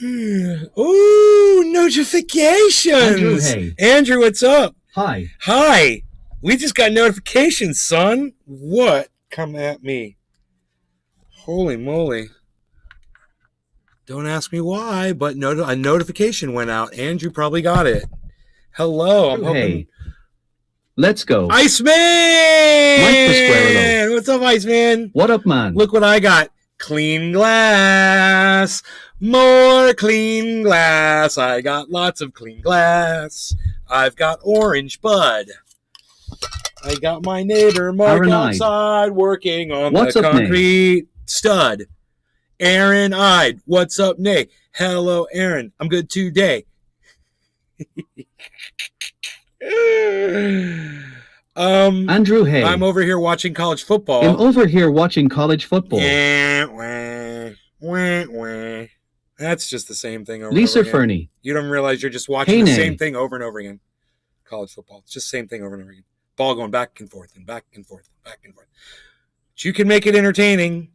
Ooh, notifications. Andrew, hey. Andrew, what's up? Hi. Hi. We just got notifications, son. What? Come at me. Holy moly. Don't ask me why, but a notification went out. Andrew probably got it. Hello. I'm hoping. Hey. Let's go. Iceman! Mike Pasquarello. What's up, Iceman? What up, man? Look what I got. Clean glass. More clean glass. I got lots of clean glass. I've got orange bud. I got my neighbor Mark outside working on the concrete stud. Aaron Ide. What's up, Nay? Hello, Aaron. I'm good today. Andrew, hey. I'm over here watching college football. I'm over here watching college football. That's just the same thing over Lisa and over again. Fernie. You don't realize you're just watching the same thing over and over again. College football. It's just the same thing over and over again. Ball going back and forth and back and forth and back and forth. But you can make it entertaining.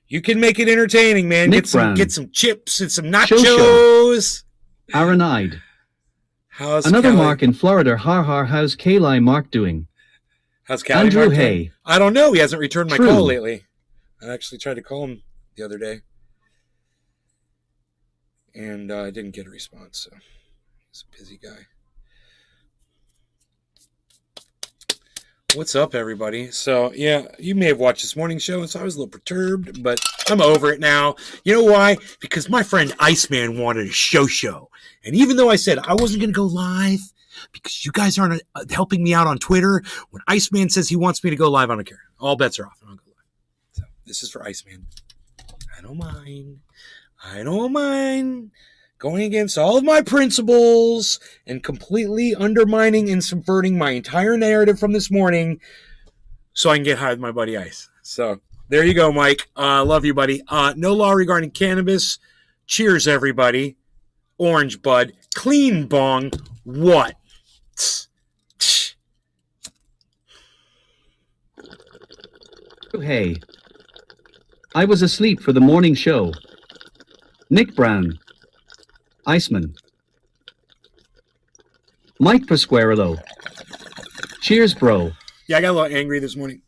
You can make it entertaining, man. Get some chips and some nachos. Aaron Ide. How's Another Kelly? Mark in Florida. How's Kayli Mark doing? How's Kelly Andrew, Mark hey. doing? I don't know. He hasn't returned my call lately. I actually tried to call him the other day. And I didn't get a response, so he's a busy guy. What's up, everybody? So, yeah, you may have watched this morning show, so I was a little perturbed, but I'm over it now. You know why? Because my friend Iceman wanted a show. And even though I said I wasn't going to go live, because you guys aren't helping me out on Twitter, when Iceman says he wants me to go live, I don't care. All bets are off. I don't go live. So, this is for Iceman. I don't mind going against all of my principles and completely undermining and subverting my entire narrative from this morning so I can get high with my buddy Ice. So there you go, Mike. Love you, buddy. No law regarding cannabis. Cheers, everybody. Orange bud. Clean bong. What? Hey. I was asleep for the morning show. Nick Brown. Iceman. Mike Pasquarello. Cheers, bro. Yeah, I got a little angry this morning.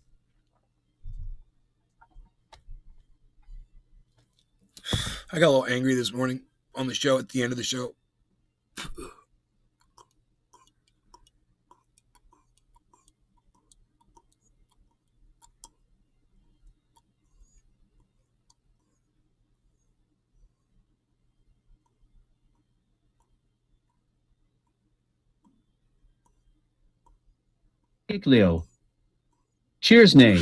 I got a little angry this morning on the show at the end of the show. Leo. Cheers, Nay.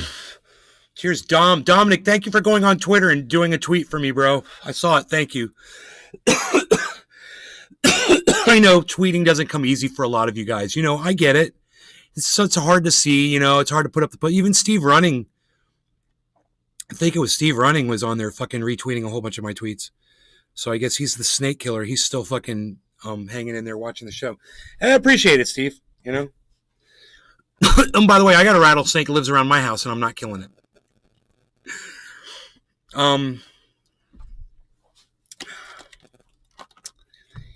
Cheers, Dom. Dominic, thank you for going on Twitter and doing a tweet for me, bro. I saw it. Thank you. I know tweeting doesn't come easy for a lot of you guys. You know, I get it. It's hard to see. You know, it's hard to put up the... But even Steve Running, I think it was Steve Running was on there fucking retweeting a whole bunch of my tweets. So I guess he's the snake killer. He's still fucking hanging in there watching the show. And I appreciate it, Steve. You know? And by the way, I got a rattlesnake that lives around my house, and I'm not killing it.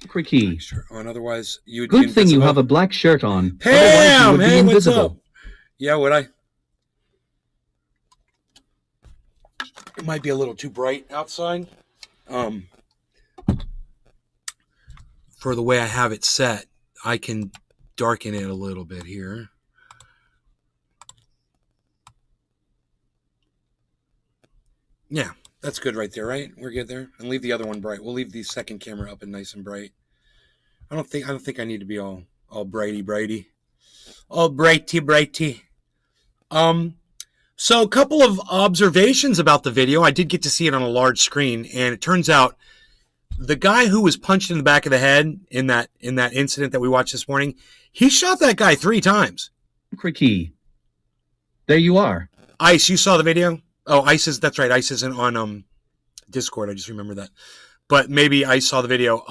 Cricky. Otherwise, you would. Good thing you have a black shirt on. Pam, hey, what's up? Yeah, would I? It might be a little too bright outside. For the way I have it set, I can darken it a little bit here. Yeah, that's good right there, right? We're good there. And leave the other one bright. We'll leave the second camera up and nice and bright. I don't think I need to be all brighty. All brighty. So a couple of observations about the video. I did get to see it on a large screen, and it turns out the guy who was punched in the back of the head in that incident that we watched this morning, he shot that guy 3 times. Cricky. There you are. Ice, you saw the video? Oh, that's right. Ice isn't on Discord. I just remember that. But maybe Ice saw the video.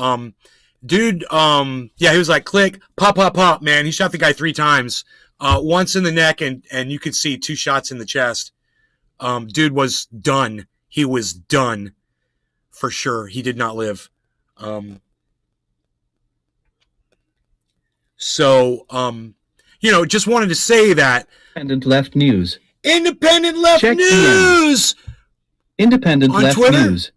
Dude, yeah, he was like, click, pop, man. He shot the guy 3 times. Once in the neck, and you could see 2 shots in the chest. Dude was done. He was done. For sure. He did not live. Just wanted to say that Independent Left News. Independent Left Check News Independent on Left Twitter? News.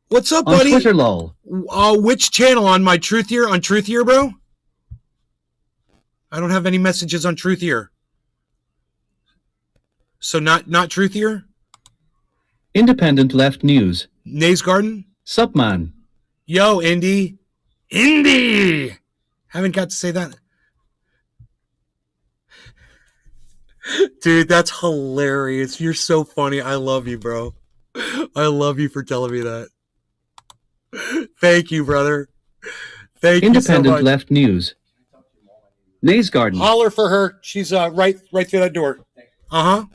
What's up, On buddy? Twitter, lol. Which channel on my Truthier? On Truthier, bro? I don't have any messages on Truthier. So not Truthier? Independent Left News. Nays Garden? Sup, man. Yo, Indy. Indy! Haven't got to say that. Dude, that's hilarious. You're so funny. I love you, bro. I love you for telling me that. Thank you, brother. Thank you so Independent much. Left News. Nays Garden. Holler for her. She's right through that door. Uh-huh.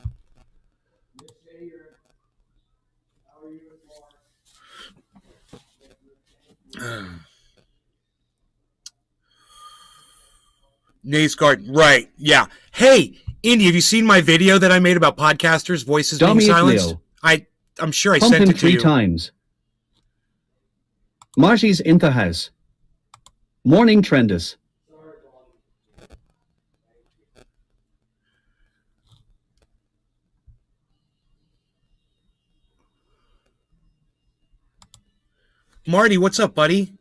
Nays Garden. Right. Yeah. Hey, Indy, have you seen my video that I made about podcasters' voices being Dummy silenced? Leo. I'm sure I Pump sent him it to 3 you. times. Marty's in the house. Morning Trendus. Marty, what's up, buddy?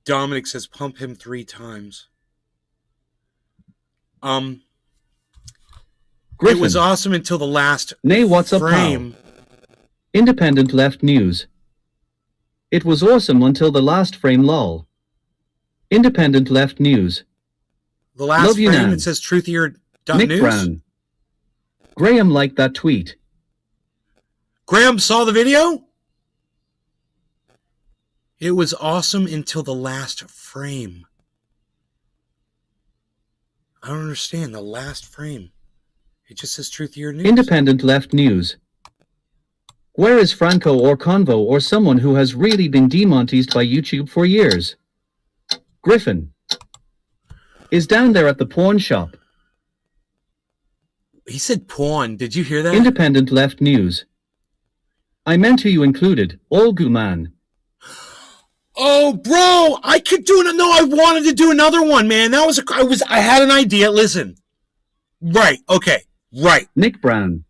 Dominic says pump him 3 times. Griffin. It was awesome until the last Nay, what's up, frame. pal? Independent Left News. It was awesome until the last frame, lol. Independent Left News. The last Love you, frame, Nan. it says truthier.news. Nick Brown. Graham liked that tweet. Graham saw the video? It was awesome until the last frame. I don't understand the last frame. It just says truthier news. Independent Left News. Where is Franco or Convo or someone who has really been demonetized by YouTube for years? Griffin. Is down there at the pawn shop. He said pawn. Did you hear that? Independent Left News. I meant who you included, Olgu man. Oh, bro, I could do it. No, I wanted to do another one, man. I had an idea. Listen. Right. Okay. Right. Nick Brown.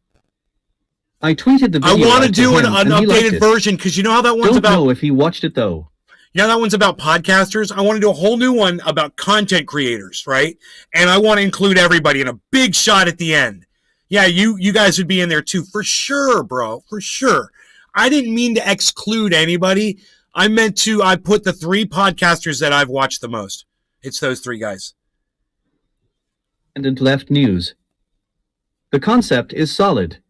I tweeted the I video. want to out do him, an and he liked updated it. version because you know how that one's Don't about. know if he watched it though. You know that one's about podcasters? I want to do a whole new one about content creators, right? And I want to include everybody in a big shot at the end. Yeah, you guys would be in there too. For sure, bro. For sure. I didn't mean to exclude anybody. I put the 3 podcasters that I've watched the most. It's those 3 guys. Independent Left News. The concept is solid.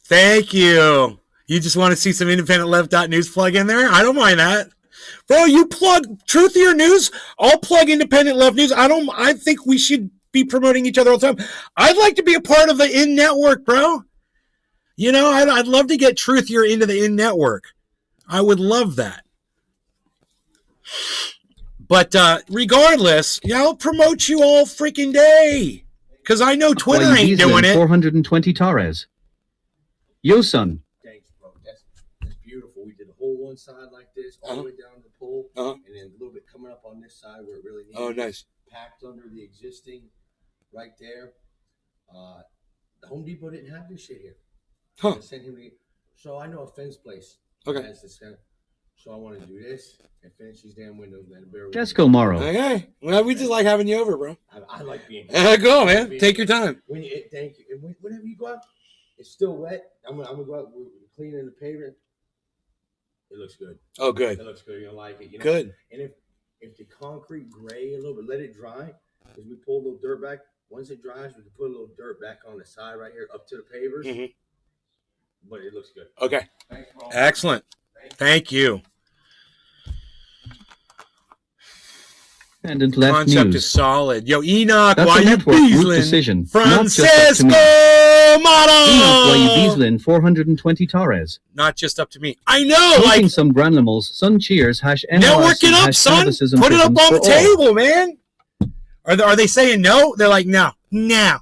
Thank you. You just want to see some independent left.news plug in there? I don't mind that. Bro, you plug Truthier News, I'll plug Independent Left News. I think we should be promoting each other all the time. I'd like to be a part of the in-network, bro. You know, I'd love to get Truthier into the in-network. I would love that. But regardless, I'll promote you all freaking day. Because I know Twitter Why ain't doing it. 420 Torres. Yo, son. Thanks, bro. That's beautiful. We did the whole one side like this, all the way down the pole, and then a little bit coming up on this side where it really needs. Oh, nice. Packed under the existing, right there. The Home Depot didn't have this shit here. Huh. So I know a fence place. Okay. Has this kind of, so I want to do this and finish these damn windows. Then bear with Jesco Morrow. Okay. Well, we just like having you over, bro. I like being here. Go, man. Take your time. Thank you. And whenever you go out, it's still wet. I'm gonna go out. We're cleaning the pavement. It looks good. Oh, good. It looks good. You're gonna like it. You know? Good. And if the concrete gray a little bit, let it dry. Because we pull a little dirt back. Once it dries, we can put a little dirt back on the side right here, up to the pavers. Mm-hmm. But it looks good. Okay. Thanks, bro. Excellent. Thank you. Independent Left Concept News. is solid. Yo, Enoch, That's why a you network group beasling? decision, not just up to Francesco me. Enoch, why you Motto! beaslin 420 Torres. Not just up to me. I know, Making like, some granimals, son cheers, hash network NRC, it up, hash son. services and Put it up prisons on the for all. table, man. Are they saying no? They're like, no. No.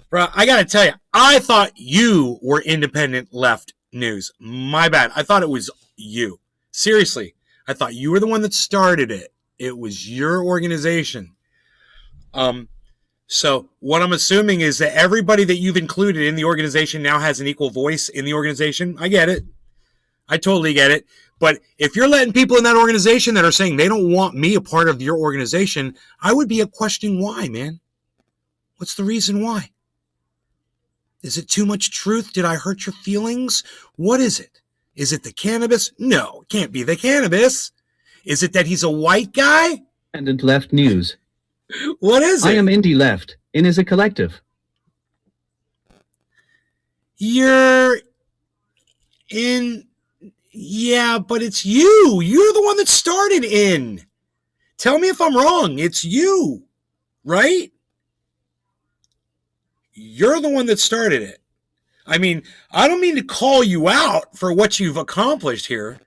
Bro, I got to tell you, I thought you were independent left news. My bad. I thought it was you. Seriously, I thought you were the one that started it. It was your organization. So what I'm assuming is that everybody that you've included in the organization now has an equal voice in the organization. I get it. I totally get it. But if you're letting people in that organization that are saying they don't want me a part of your organization, I would be questioning why, man. What's the reason why? Is it too much truth? Did I hurt your feelings? What is it? Is it the cannabis? No, it can't be the cannabis. Is it that he's a white guy? Independent Left News. What is it? I am Indie Left. In is a collective. You're in... Yeah, but it's you. You're the one that started in. Tell me if I'm wrong. It's you, right? You're the one that started it. I mean, I don't mean to call you out for what you've accomplished here,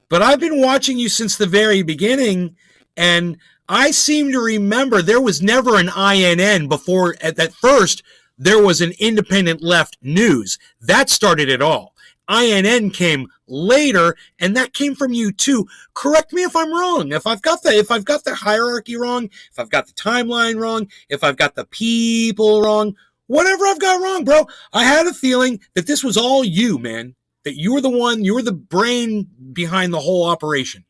but I've been watching you since the very beginning, and I seem to remember there was never an INN before. At first, there was an Independent Left News. That started it all. INN came later, and that came from you too. Correct me if I'm wrong. If I've got the hierarchy wrong, if I've got the timeline wrong, if I've got the people wrong, whatever I've got wrong, bro. I had a feeling that this was all you, man. That you were the one, you were the brain behind the whole operation.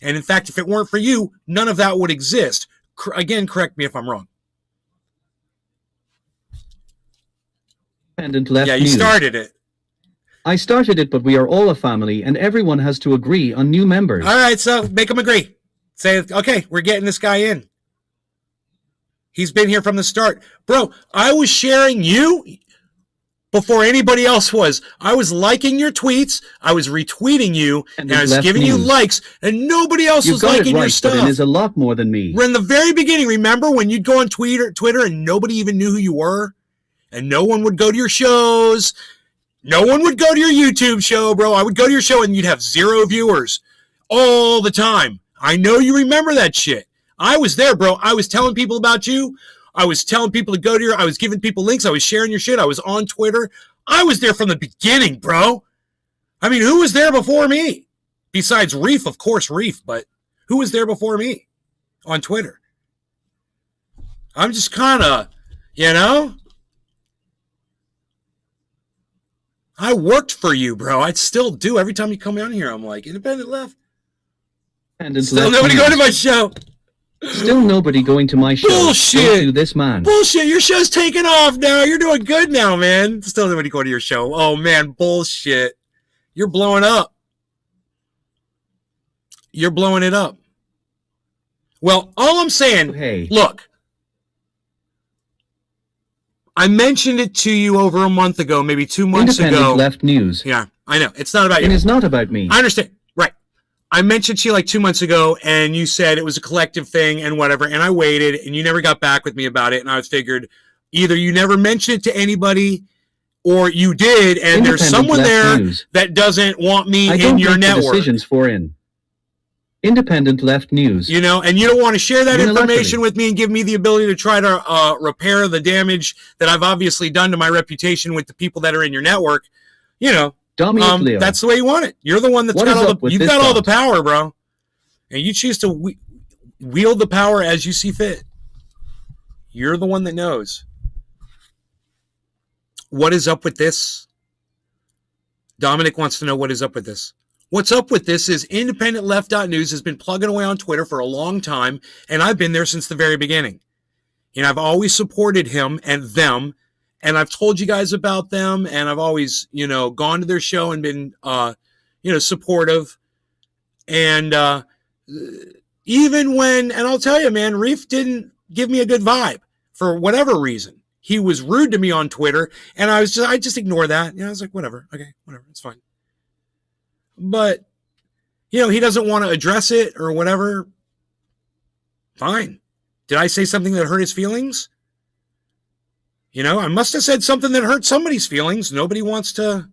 And in fact, if it weren't for you, none of that would exist. Again, correct me if I'm wrong. Independent Left Yeah, you News. started it. I started it, but we are all a family, and everyone has to agree on new members. All right, so make them agree. Say, okay, we're getting this guy in. He's been here from the start. Bro, I was sharing you before anybody else was. I was liking your tweets, I was retweeting you, and I was Left giving you News. likes, and nobody else You was got it liking your right, but stuff. it is a lot more than me. We're in the very beginning. Remember when you'd go on Twitter and nobody even knew who you were? And no one would go to your shows. No one would go to your YouTube show, bro. I would go to your show and you'd have 0 viewers all the time. I know you remember that shit. I was there, bro. I was telling people about you. I was telling people to go to I was giving people links. I was sharing your shit. I was on Twitter. I was there from the beginning, bro. I mean, who was there before me? Besides Reef, of course, Reef, but who was there before me on Twitter? I'm just kind of, you know? I worked for you, bro. I still do. Every time you come down here, I'm like, Independent Left. Still Left nobody News. going to my show. Still nobody going to my show. Bullshit. Don't do this, man. Bullshit. Your show's taking off now. You're doing good now, man. Still nobody going to your show. Oh, man. Bullshit. You're blowing up. You're blowing it up. Well, all I'm saying, Hey. look, I mentioned it to you over a month ago, maybe 2 months Independent ago. Left News. Yeah, I know. It's not about It you. is not about me. I understand. Right. I mentioned to you like 2 months ago, and you said it was a collective thing and whatever, and I waited, and you never got back with me about it, and I figured either you never mentioned it to anybody, or you did, and there's Independent someone Left there News. that doesn't want me I in don't your make the network. decisions for in. Independent Left News. You know, and you don't want to share that Unilaterally. information with me and give me the ability to try to repair the damage that I've obviously done to my reputation with the people that are in your network. You know, Dominate Leo. that's the way you want it. You're the one that's What got is all up the. with You've this got all the dog? power, bro, and you choose to wield the power as you see fit. You're the one that knows. What is up with this? Dominic wants to know what is up with this. What's up with this is IndependentLeft.News has been plugging away on Twitter for a long time, and I've been there since the very beginning. And I've always supported him and them, and I've told you guys about them, and I've always, you know, gone to their show and been, you know, supportive. And even when, and I'll tell you, man, Reef didn't give me a good vibe for whatever reason. He was rude to me on Twitter, and I just ignore that. You know, I was like, whatever, okay, whatever, it's fine. But, you know, he doesn't want to address it or whatever. Fine. Did I say something that hurt his feelings? You know, I must have said something that hurt somebody's feelings. Nobody wants to.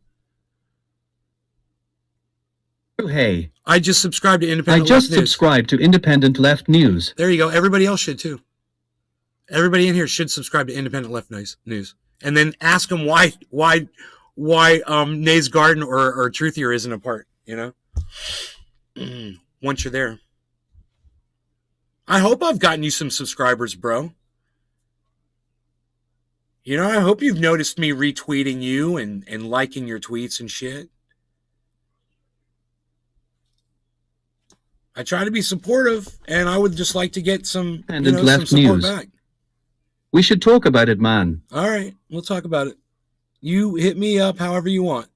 Hey. I just subscribed to I Independent just Left News. subscribed to Independent Left News. There you go. Everybody else should too. Everybody in here should subscribe to Independent Left News. And then ask them why Nays Garden or Truthier isn't a part. you know? Once you're there. I hope I've gotten you some subscribers, bro. You know, I hope you've noticed me retweeting you and liking your tweets and shit. I try to be supportive, and I would just like to get some, Independent some left support news. back. We should talk about it, man. All right, we'll talk about it. You hit me up however you want,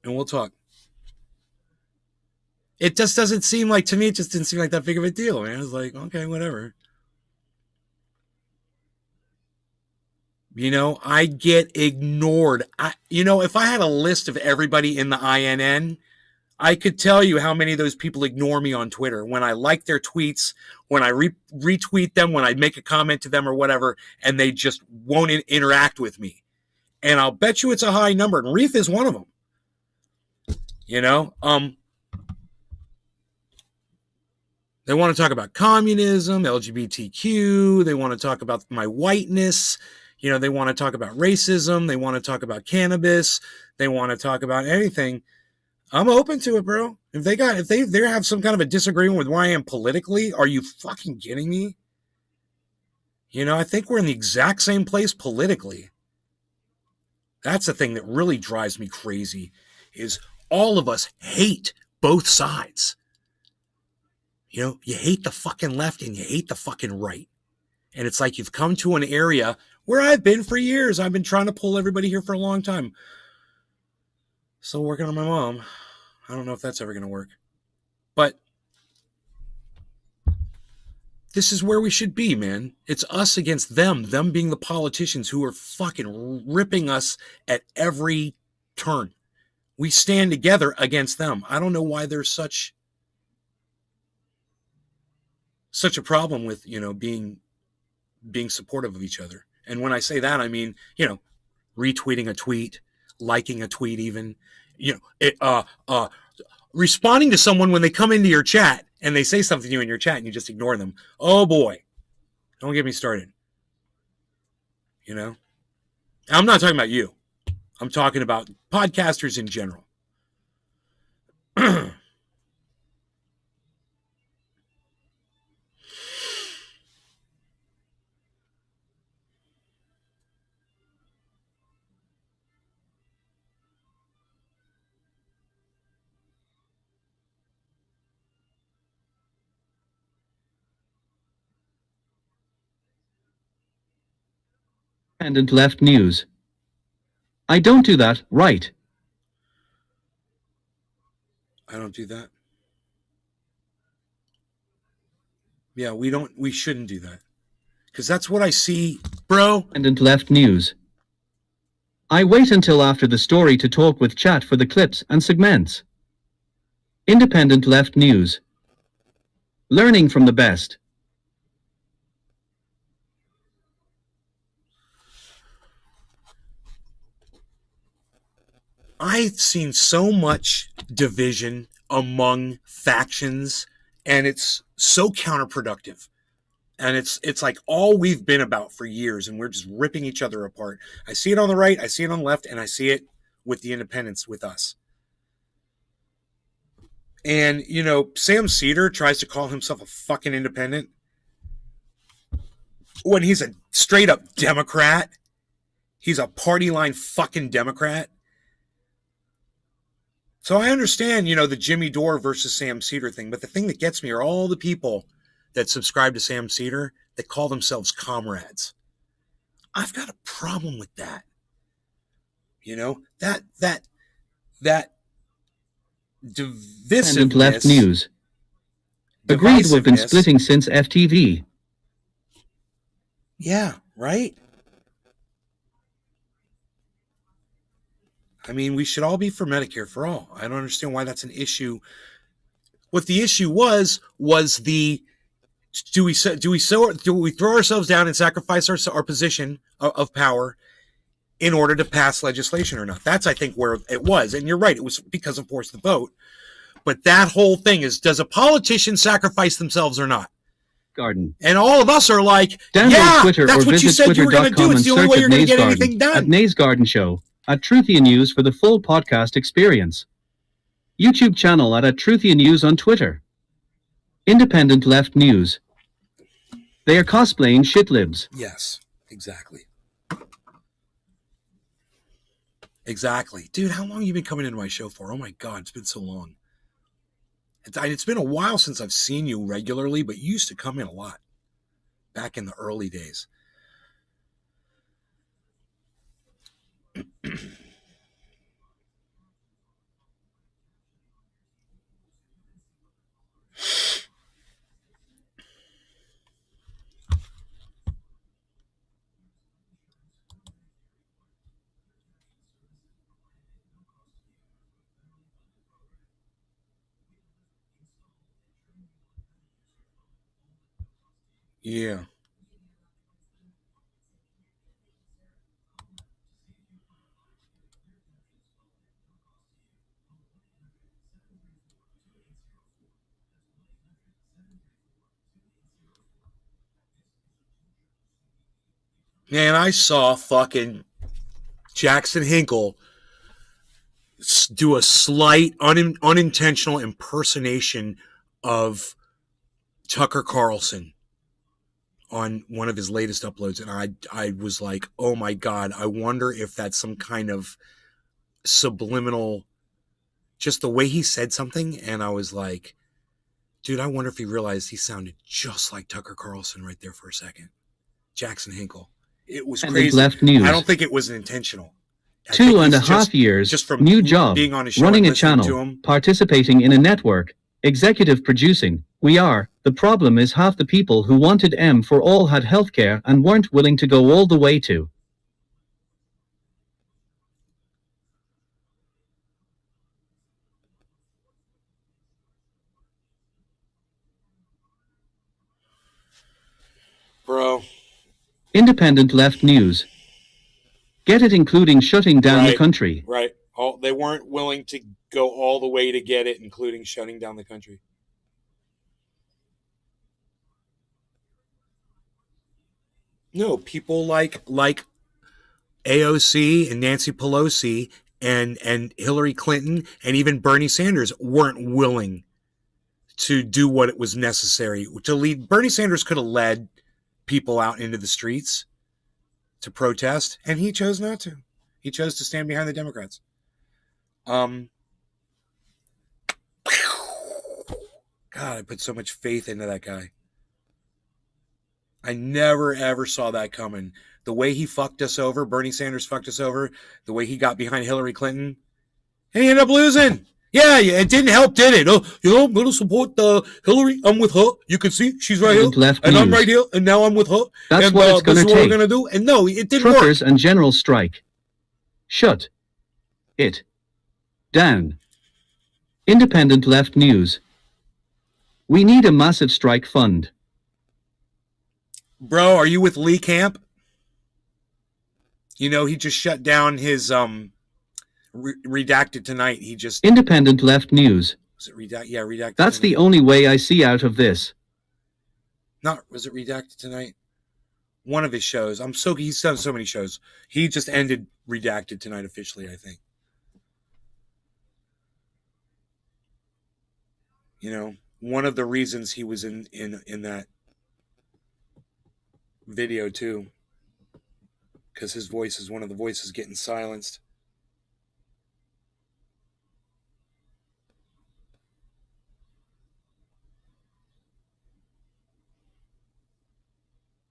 and we'll talk. It just doesn't seem like, to me, it just didn't seem like that big of a deal, man. I was like, okay, whatever. You know, I get ignored. If I had a list of everybody in the INN, I could tell you how many of those people ignore me on Twitter when I like their tweets, when I retweet them, when I make a comment to them or whatever, and they just won't interact with me. And I'll bet you it's a high number. And Reef is one of them. You know, they want to talk about communism, LGBTQ. They want to talk about my whiteness. You know, they want to talk about racism. They want to talk about cannabis. They want to talk about anything. I'm open to it, bro. If they have some kind of a disagreement with where I am politically, are you fucking kidding me? You know, I think we're in the exact same place politically. That's the thing that really drives me crazy, is all of us hate both sides. You know, you hate the fucking left and you hate the fucking right. And it's like you've come to an area where I've been for years. I've been trying to pull everybody here for a long time. Still working on my mom. I don't know if that's ever going to work. But this is where we should be, man. It's us against them being the politicians who are fucking ripping us at every turn. We stand together against them. I don't know why there's such a problem with, being supportive of each other. And when I say that, I mean, retweeting a tweet, liking a tweet even, responding to someone when they come into your chat and they say something to you in your chat and you just ignore them. Oh boy. Don't get me started. I'm not talking about you. I'm talking about podcasters in general. Independent left news. I don't do that, right? I don't do that. Yeah, we shouldn't do that. Because that's what I see, bro. Independent left news. I wait until after the story to talk with chat for the clips and segments. Independent left news. Learning from the best. I've seen so much division among factions, and it's so counterproductive. And it's like all we've been about for years, and we're just ripping each other apart. I see it on the right, I see it on the left, and I see it with the independents with us. And, Sam Cedar tries to call himself a fucking independent when he's a straight up Democrat. He's a party line fucking Democrat. So I understand, the Jimmy Dore versus Sam Cedar thing, but the thing that gets me are all the people that subscribe to Sam Cedar that call themselves comrades. I've got a problem with that. That divisiveness. And left news. Agreed, we've been splitting since FTV. Yeah, right? I mean, we should all be for Medicare for all. I don't understand why that's an issue. What the issue was the do we throw ourselves down and sacrifice our position of power in order to pass legislation or not? That's, I think, where it was. And you're right, it was because of force the vote. But that whole thing is, does a politician sacrifice themselves or not? Garden. And all of us are like, Download Twitter that's or what you visit said you were going to do. twitter.com It's and the only search way at you're going to Nays get Garden. anything At done. Nays Garden Show. At Truthian News for the full podcast experience. YouTube channel at @Truthia News on Twitter. Independent Left News. They are cosplaying shitlibs. Yes, exactly. Exactly. Dude, how long have you been coming into my show for? Oh my God, it's been so long. It's been a while since I've seen you regularly, but you used to come in a lot back in the early days. Yeah. Man, I saw fucking Jackson Hinkle do a slight unintentional impersonation of Tucker Carlson on one of his latest uploads, and I was like, oh my God, I wonder if that's some kind of subliminal, just the way he said something. And I was like, dude, I wonder if he realized he sounded just like Tucker Carlson right there for a second. Jackson Hinkle. It was crazy. Left News. I don't think it was intentional. 2.5 years, just from new job, being on his show, running a listening to channel, him. participating in a network, executive producing. We are. The problem is half the people who wanted M for all had healthcare and weren't willing to go all the way to. Bro. Independent Left News. Get it, including shutting down the country. Right. They weren't willing to go all the way to get it, including shutting down the country. No, people like AOC and Nancy Pelosi and Hillary Clinton and even Bernie Sanders weren't willing to do what it was necessary to lead. Bernie Sanders could have led people out into the streets to protest, and he chose not to. He chose to stand behind the Democrats. God, I put so much faith into that guy. I never, ever saw that coming. The way he fucked us over, Bernie Sanders fucked us over, the way he got behind Hillary Clinton, and he ended up losing. Yeah, it didn't help, did it? Oh, I'm going to support Hillary. I'm with her. You can see she's right here, and I'm right here, and now I'm with her. That's and, what it's going to take. What we're going to do. And no, it didn't Truckers work. and general strike. Shut it down. Independent Left News. We need a massive strike fund. Bro, are you with Lee Camp? You know, he just shut down his Redacted Tonight. He just... Independent Left News. Was it Redacted? Yeah, Redacted That's Tonight. the only way I see out of this. Was it Redacted Tonight? One of his shows. He's done so many shows. He just ended Redacted Tonight officially, I think. You know, one of the reasons he was in that video too, because his voice is one of the voices getting silenced.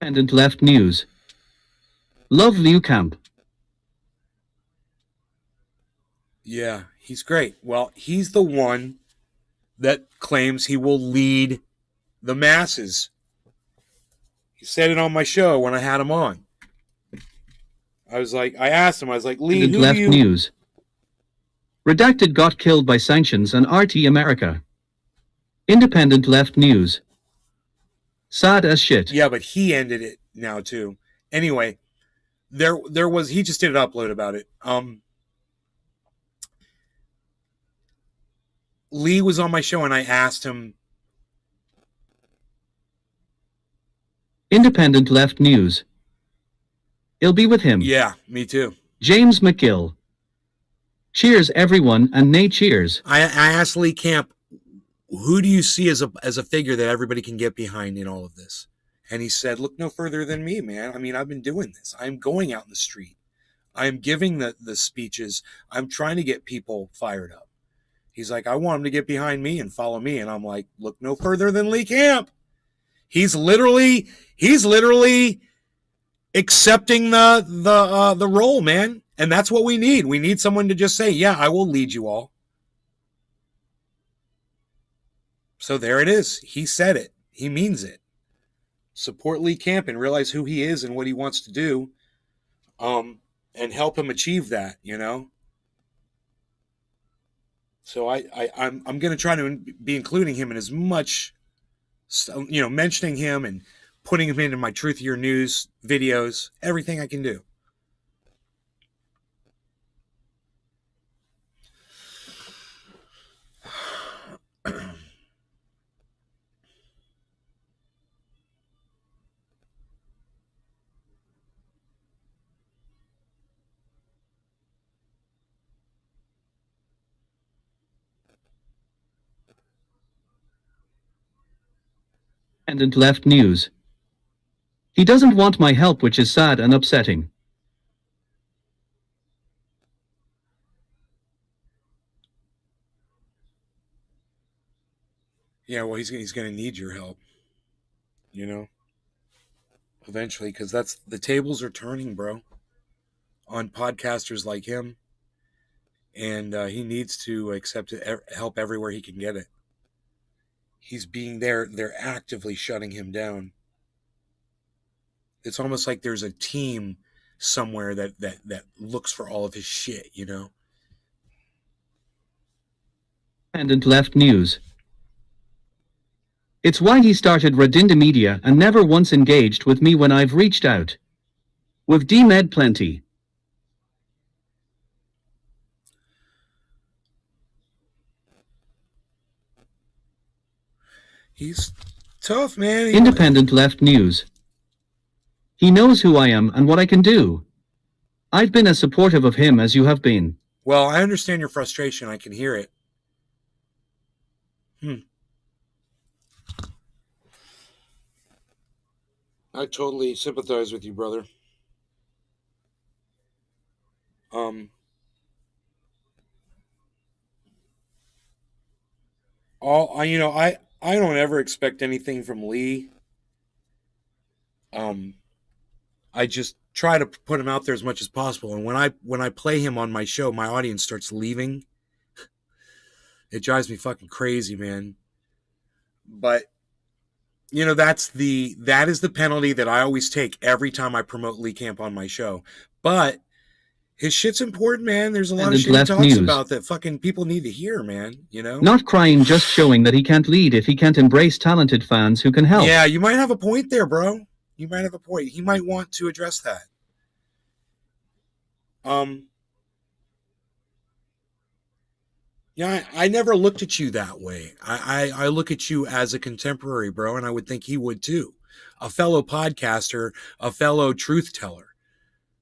Independent Left News. Love Liu Camp. Yeah, he's great. Well, he's the one that claims he will lead the masses. He said it on my show when I had him on. I asked him, Lee, who Left do you... News. Redacted got killed by sanctions and RT America. Independent Left News. Sad as shit. Yeah, but he ended it now too. Anyway, there was, he just did an upload about it. Lee was on my show and I asked him. Independent Left News. It'll be with him. Yeah, me too. James McGill. Cheers everyone and nay cheers. I asked Lee Camp, who do you see as a figure that everybody can get behind in all of this? And he said, look no further than me, man. I mean, I've been doing this. I'm going out in the street. I'm giving the speeches. I'm trying to get people fired up. He's like, I want them to get behind me and follow me. And I'm like, look no further than Lee Camp. He's literally accepting the role, man. And that's what we need. We need someone to just say, yeah, I will lead you all. So there it is. He said it. He means it. Support Lee Camp and realize who he is and what he wants to do. And help him achieve that, you know? So I'm going to try to be including him in as much, you know, mentioning him and putting him into my Truth Your News videos, everything I can do. Independent Left News. He doesn't want my help, which is sad and upsetting. Yeah, well, he's going to need your help, you know, eventually, because the tables are turning, bro, on podcasters like him, and he needs to accept help everywhere he can get it. He's being there. They're actively shutting him down. It's almost like there's a team somewhere that looks for all of his shit, you know? Independent Left News. It's why he started Redinda Media and never once engaged with me when I've reached out. We've DM'd plenty. He's tough, man. Independent Left News. He knows who I am and what I can do. I've been as supportive of him as you have been. Well, I understand your frustration. I can hear it. I totally sympathize with you, brother. I don't ever expect anything from Lee. I just try to put him out there as much as possible. And when I play him on my show, my audience starts leaving. It drives me fucking crazy, man. But you know, that is the penalty that I always take every time I promote Lee Camp on my show. But his shit's important, man. There's a lot of shit he talks about that fucking people need to hear, man. You know? Not crying, just showing that he can't lead if he can't embrace talented fans who can help. Yeah, you might have a point there, bro. You might have a point. He might want to address that. Yeah, I never looked at you that way. I look at you as a contemporary, bro, and I would think he would too. A fellow podcaster, a fellow truth teller.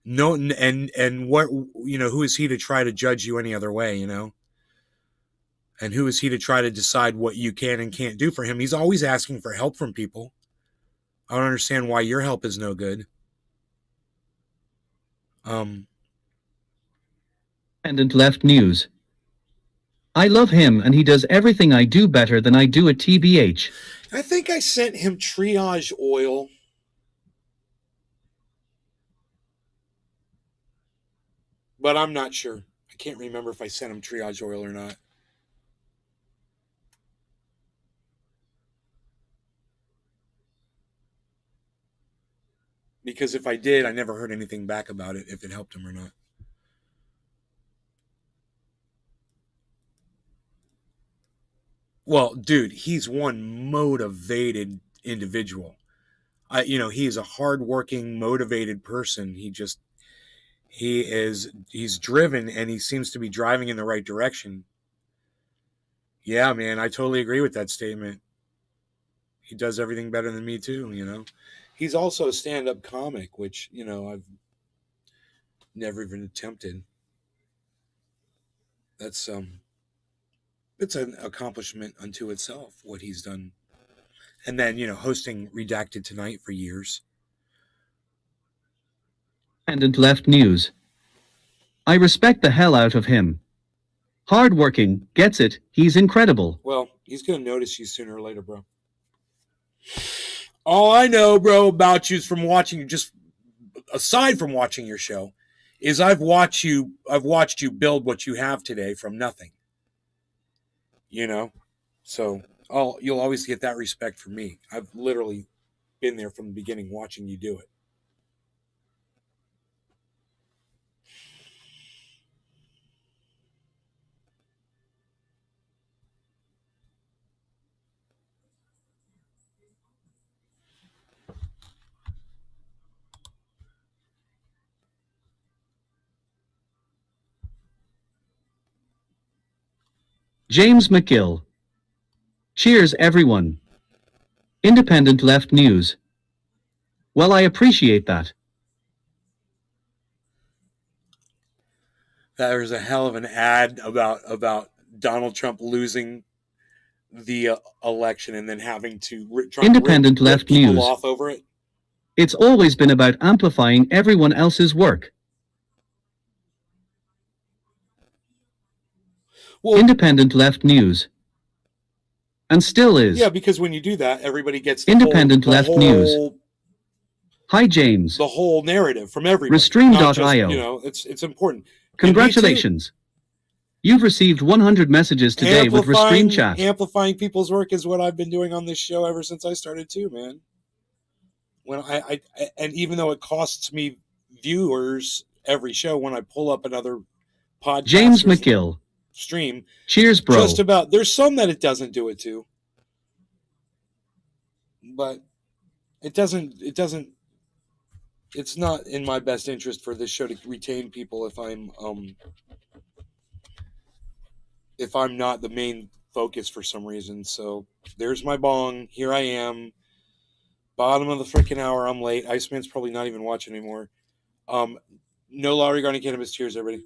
No, and what, you know, who is he to try to judge you any other way, you know? And who is he to try to decide what you can and can't do for him? He's always asking for help from people. I don't understand why your help is no good. Independent Left News. I love him and he does everything I do better than I do at TBH. I think I sent him Triage Oil. But I'm not sure. I can't remember if I sent him Triage Oil or not. Because if I did, I never heard anything back about it, if it helped him or not. Well, dude, he's one motivated individual. He's a hardworking, motivated person. He's driven, and he seems to be driving in the right direction. Yeah, man, I totally agree with that statement. He does everything better than me too, you know. He's also a stand-up comic, which, you know, I've never even attempted. That's it's an accomplishment unto itself what he's done. And then, hosting Redacted Tonight for years. Independent Left News. I respect the hell out of him. Hardworking, gets it, he's incredible. Well, he's going to notice you sooner or later, bro. All I know, bro, about you is from watching, just aside from watching your show, is I've watched you build what you have today from nothing. So you'll always get that respect from me. I've literally been there from the beginning watching you do it. James McGill. Cheers, everyone. Independent Left News. Well, I appreciate that. That was a hell of an ad about Donald Trump losing the election and then having to try Independent to rip Left people News. off over it. It's always been about amplifying everyone else's work. Well, Independent Left News. And still is. yeah, because when you do that, everybody gets the Independent whole, Left News. Hi, James. the whole narrative from everybody. Restream.io. It's important. Congratulations. You've received 100 messages today with Restream Chat. Amplifying people's work is what I've been doing on this show ever since I started too, man. When I and even though it costs me viewers every show when I pull up another podcast, James or McGill. stream, Cheers, bro. just about, there's some that it doesn't do it to, but it's not in my best interest for this show to retain people if I'm not the main focus for some reason. So there's my bong. Here I am. Bottom of the freaking hour. I'm late. Iceman's probably not even watching anymore. No law regarding cannabis. Cheers, everybody.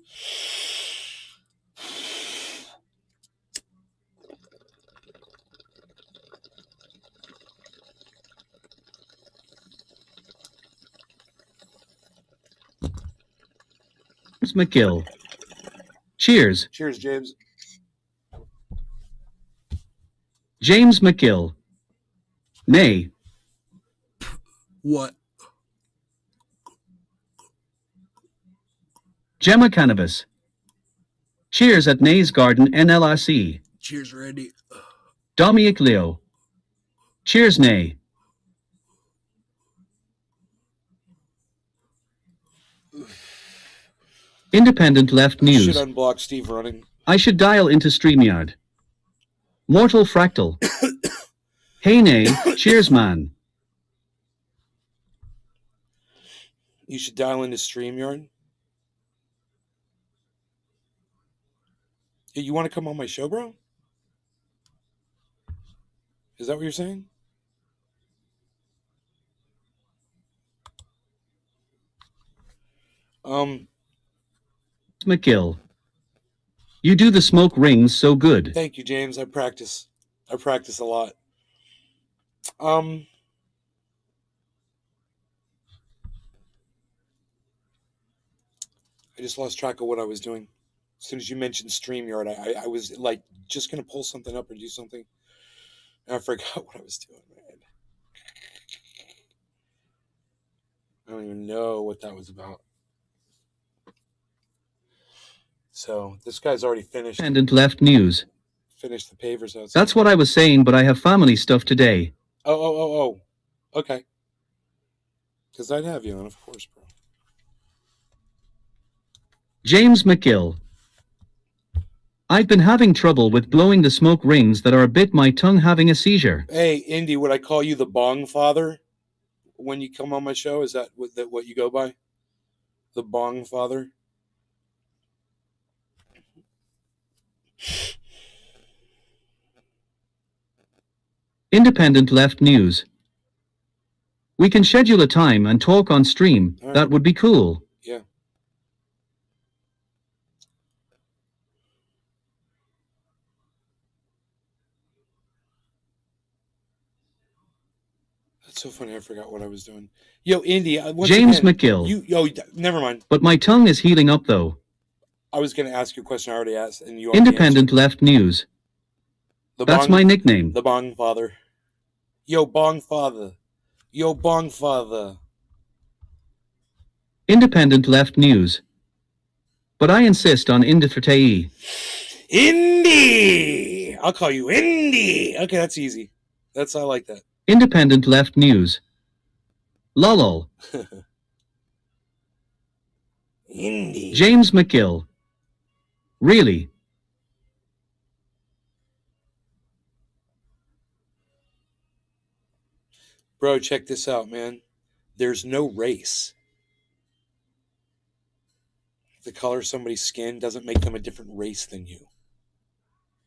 James McGill. Cheers. Cheers, James. James McGill. Nay. What? Gemma Cannabis. Cheers at Nay's Garden NLRC. Cheers, Randy. Dominic Leo. Cheers, Nay. Independent Left News. Should unblock Steve running. I should dial into StreamYard. Mortal Fractal. Hey, Nay. Cheers, man. You should dial into StreamYard. Hey, you want to come on my show, bro? Is that what you're saying? McGill. You do the smoke rings so good. Thank you, James. I practice a lot. I just lost track of what I was doing. As soon as you mentioned StreamYard, I was like just gonna pull something up or do something, and I forgot what I was doing, man. I don't even know what that was about. So this guy's already finished Independent Left News. the pavers outside. That's what I was saying, but I have family stuff today. Oh. Okay. Because I'd have you on, of course, bro. James McGill. I've been having trouble with blowing the smoke rings that are a bit my tongue having a seizure. Hey, Indy, would I call you the Bong Father when you come on my show? Is that what you go by? The Bong Father? Independent Left News. We can schedule a time and talk on stream. All right. That would be cool. Yeah. So funny, I forgot what I was doing. Yo, Indy, once James again, McGill. never mind. But my tongue is healing up though. I was going to ask you a question I already asked, and you already Independent answered. Left News. The That's bong, my nickname. the bong father. Yo, bong father. Yo, bong father. Independent Left News. But I insist on Indiffertei. Indy! I'll call you Indy. Okay, that's easy. I like that. Independent Left News. Lol. Indy. James McGill. Really? Bro, check this out, man. There's no race. The color of somebody's skin doesn't make them a different race than you.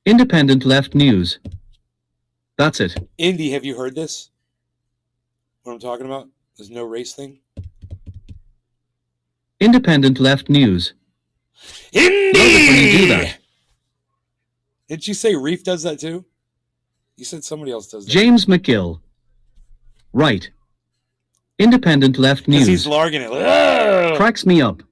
Independent Left News. That's it. Indy, have you heard this? What I'm talking about? There's no race thing? Independent Left News. Indy! Love it when you do that. Didn't you say Reef does that too? You said somebody else does that. James McGill. Right. Independent Left Because News. he's larging it. Ugh! Cracks me up.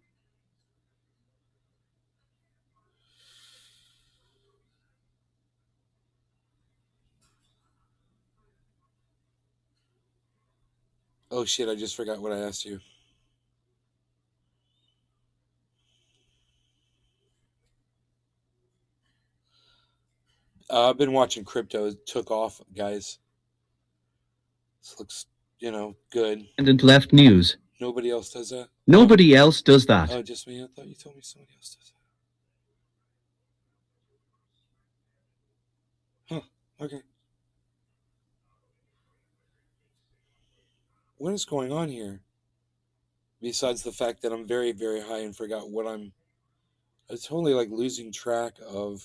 Oh shit, I just forgot what I asked you. I've been watching crypto. It took off, guys. This looks, good. Independent Left News. Nobody else does that? Nobody else does that. Oh, just me? I thought you told me somebody else does that. Huh, okay. What is going on here? Besides the fact that I'm very, very high and forgot what I'm totally like losing track of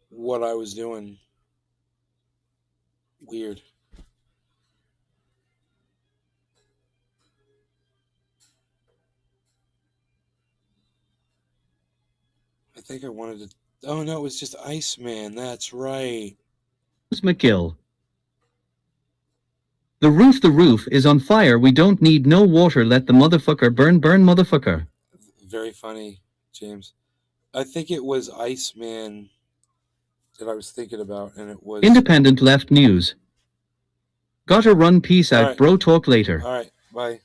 what I was doing. Weird. I think I wanted to. Oh no, it was just Iceman. That's right. James McGill. The roof is on fire. We don't need no water. Let the motherfucker burn, motherfucker. Very funny, James. I think it was Iceman that I was thinking about, and it was Independent Left News. Gotta run. Peace out, All right. bro. Talk later. All right, bye.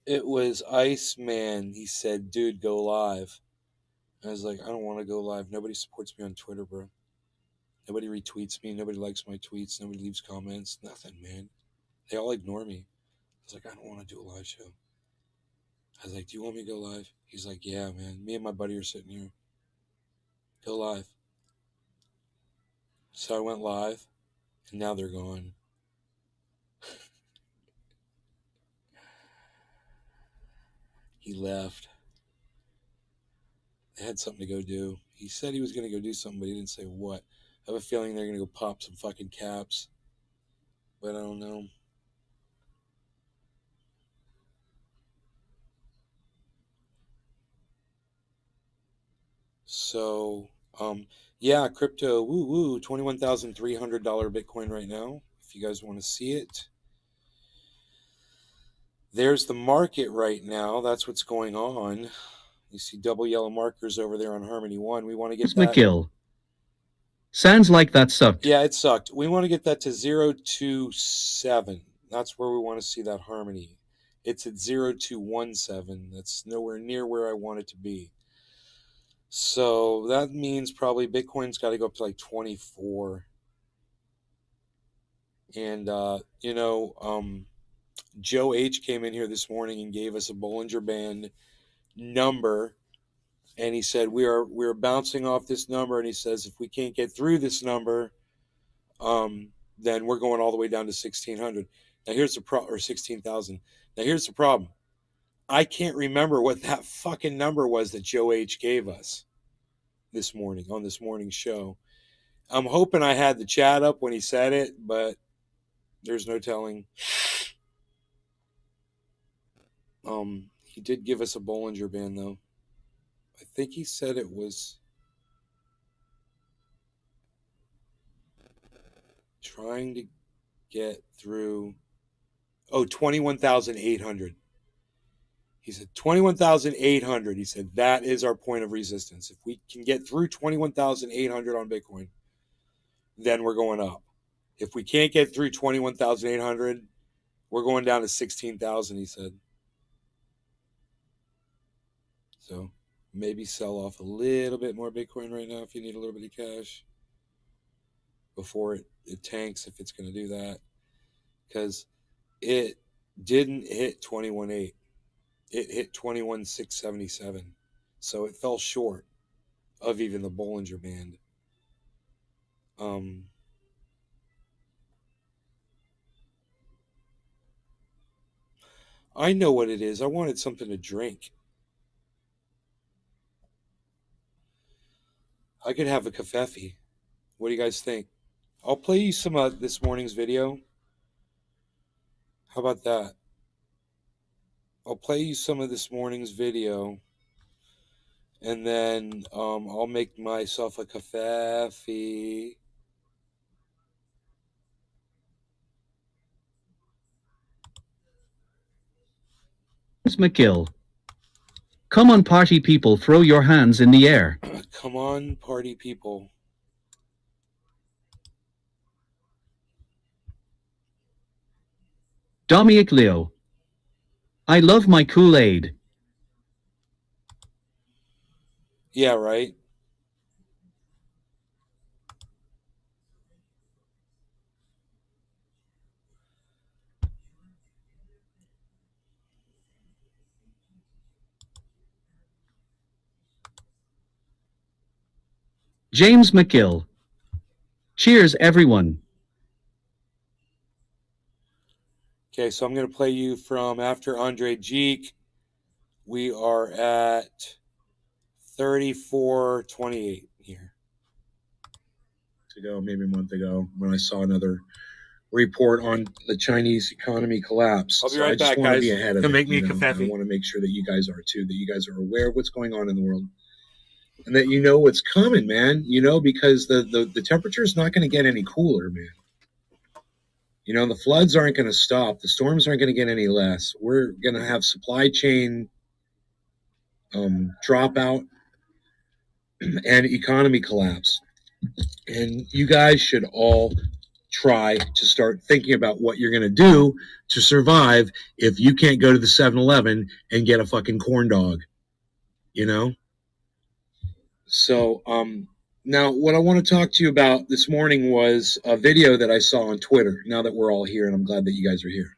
It was Iceman. He said, "Dude, go live." I was like, I don't want to go live. Nobody supports me on Twitter, bro. Nobody retweets me. Nobody likes my tweets. Nobody leaves comments. Nothing, man. They all ignore me. I was like, I don't want to do a live show. I was like, do you want me to go live? He's like, yeah, man. Me and my buddy are sitting here. Go live. So I went live, and now they're gone. He left. They had something to go do. He said he was going to go do something, but he didn't say what. I have a feeling they're going to go pop some fucking caps. But I don't know. So, yeah, crypto, woo, $21,300 Bitcoin right now, if you guys want to see it. There's the market right now. That's what's going on. You see double yellow markers over there on Harmony 1. We want to get James McGill. Sounds like that sucked. Yeah, it sucked. We want to get that to 027. That's where we want to see that Harmony. It's at 0217. That's nowhere near where I want it to be. So that means probably Bitcoin's got to go up to like 24. And, Joe H came in here this morning and gave us a Bollinger Band number. And he said, we're bouncing off this number. And he says, if we can't get through this number, then we're going all the way down to 1,600. Now here's the or 16,000. Now here's the problem. I can't remember what that fucking number was that Joe H gave us this morning on this morning's show. I'm hoping I had the chat up when he said it, but there's no telling. He did give us a Bollinger Band though. I think he said it was trying to get through. Oh, 21,800. He said 21,800. He said that is our point of resistance. If we can get through 21,800 on Bitcoin, then we're going up. If we can't get through 21,800, we're going down to 16,000, he said. So maybe sell off a little bit more Bitcoin right now if you need a little bit of cash before it tanks, if it's going to do that. Because it didn't hit 21.8. It hit 21,677. So it fell short of even the Bollinger Band. I know what it is. I wanted something to drink. I could have a cafefe. What do you guys think? I'll play you some of this morning's video. How about that? I'll play you some of this morning's video, and then I'll make myself a cafefe. James McGill. Come on, party people, throw your hands in the air. Come on, party people. Dominic Leo. I love my Kool-Aid. Yeah, right. James McGill. Cheers, everyone. Okay, so I'm going to play you from after Andre Geek. We are at 34.28 here. Ago, maybe a month ago, when I saw another report on the Chinese economy collapse. I'll be right back, guys. Be ahead of it, make me a cafefe. I want to make sure that you guys are too, that you guys are aware of what's going on in the world. And that you know what's coming, man. You know, because the temperature is not going to get any cooler, man. You know, the floods aren't going to stop. The storms aren't going to get any less. We're going to have supply chain dropout and economy collapse. And you guys should all try to start thinking about what you're going to do to survive if you can't go to the 7-Eleven and get a fucking corn dog, you know? So, now what I want to talk to you about this morning was a video that I saw on Twitter, now that we're all here, and I'm glad that you guys are here.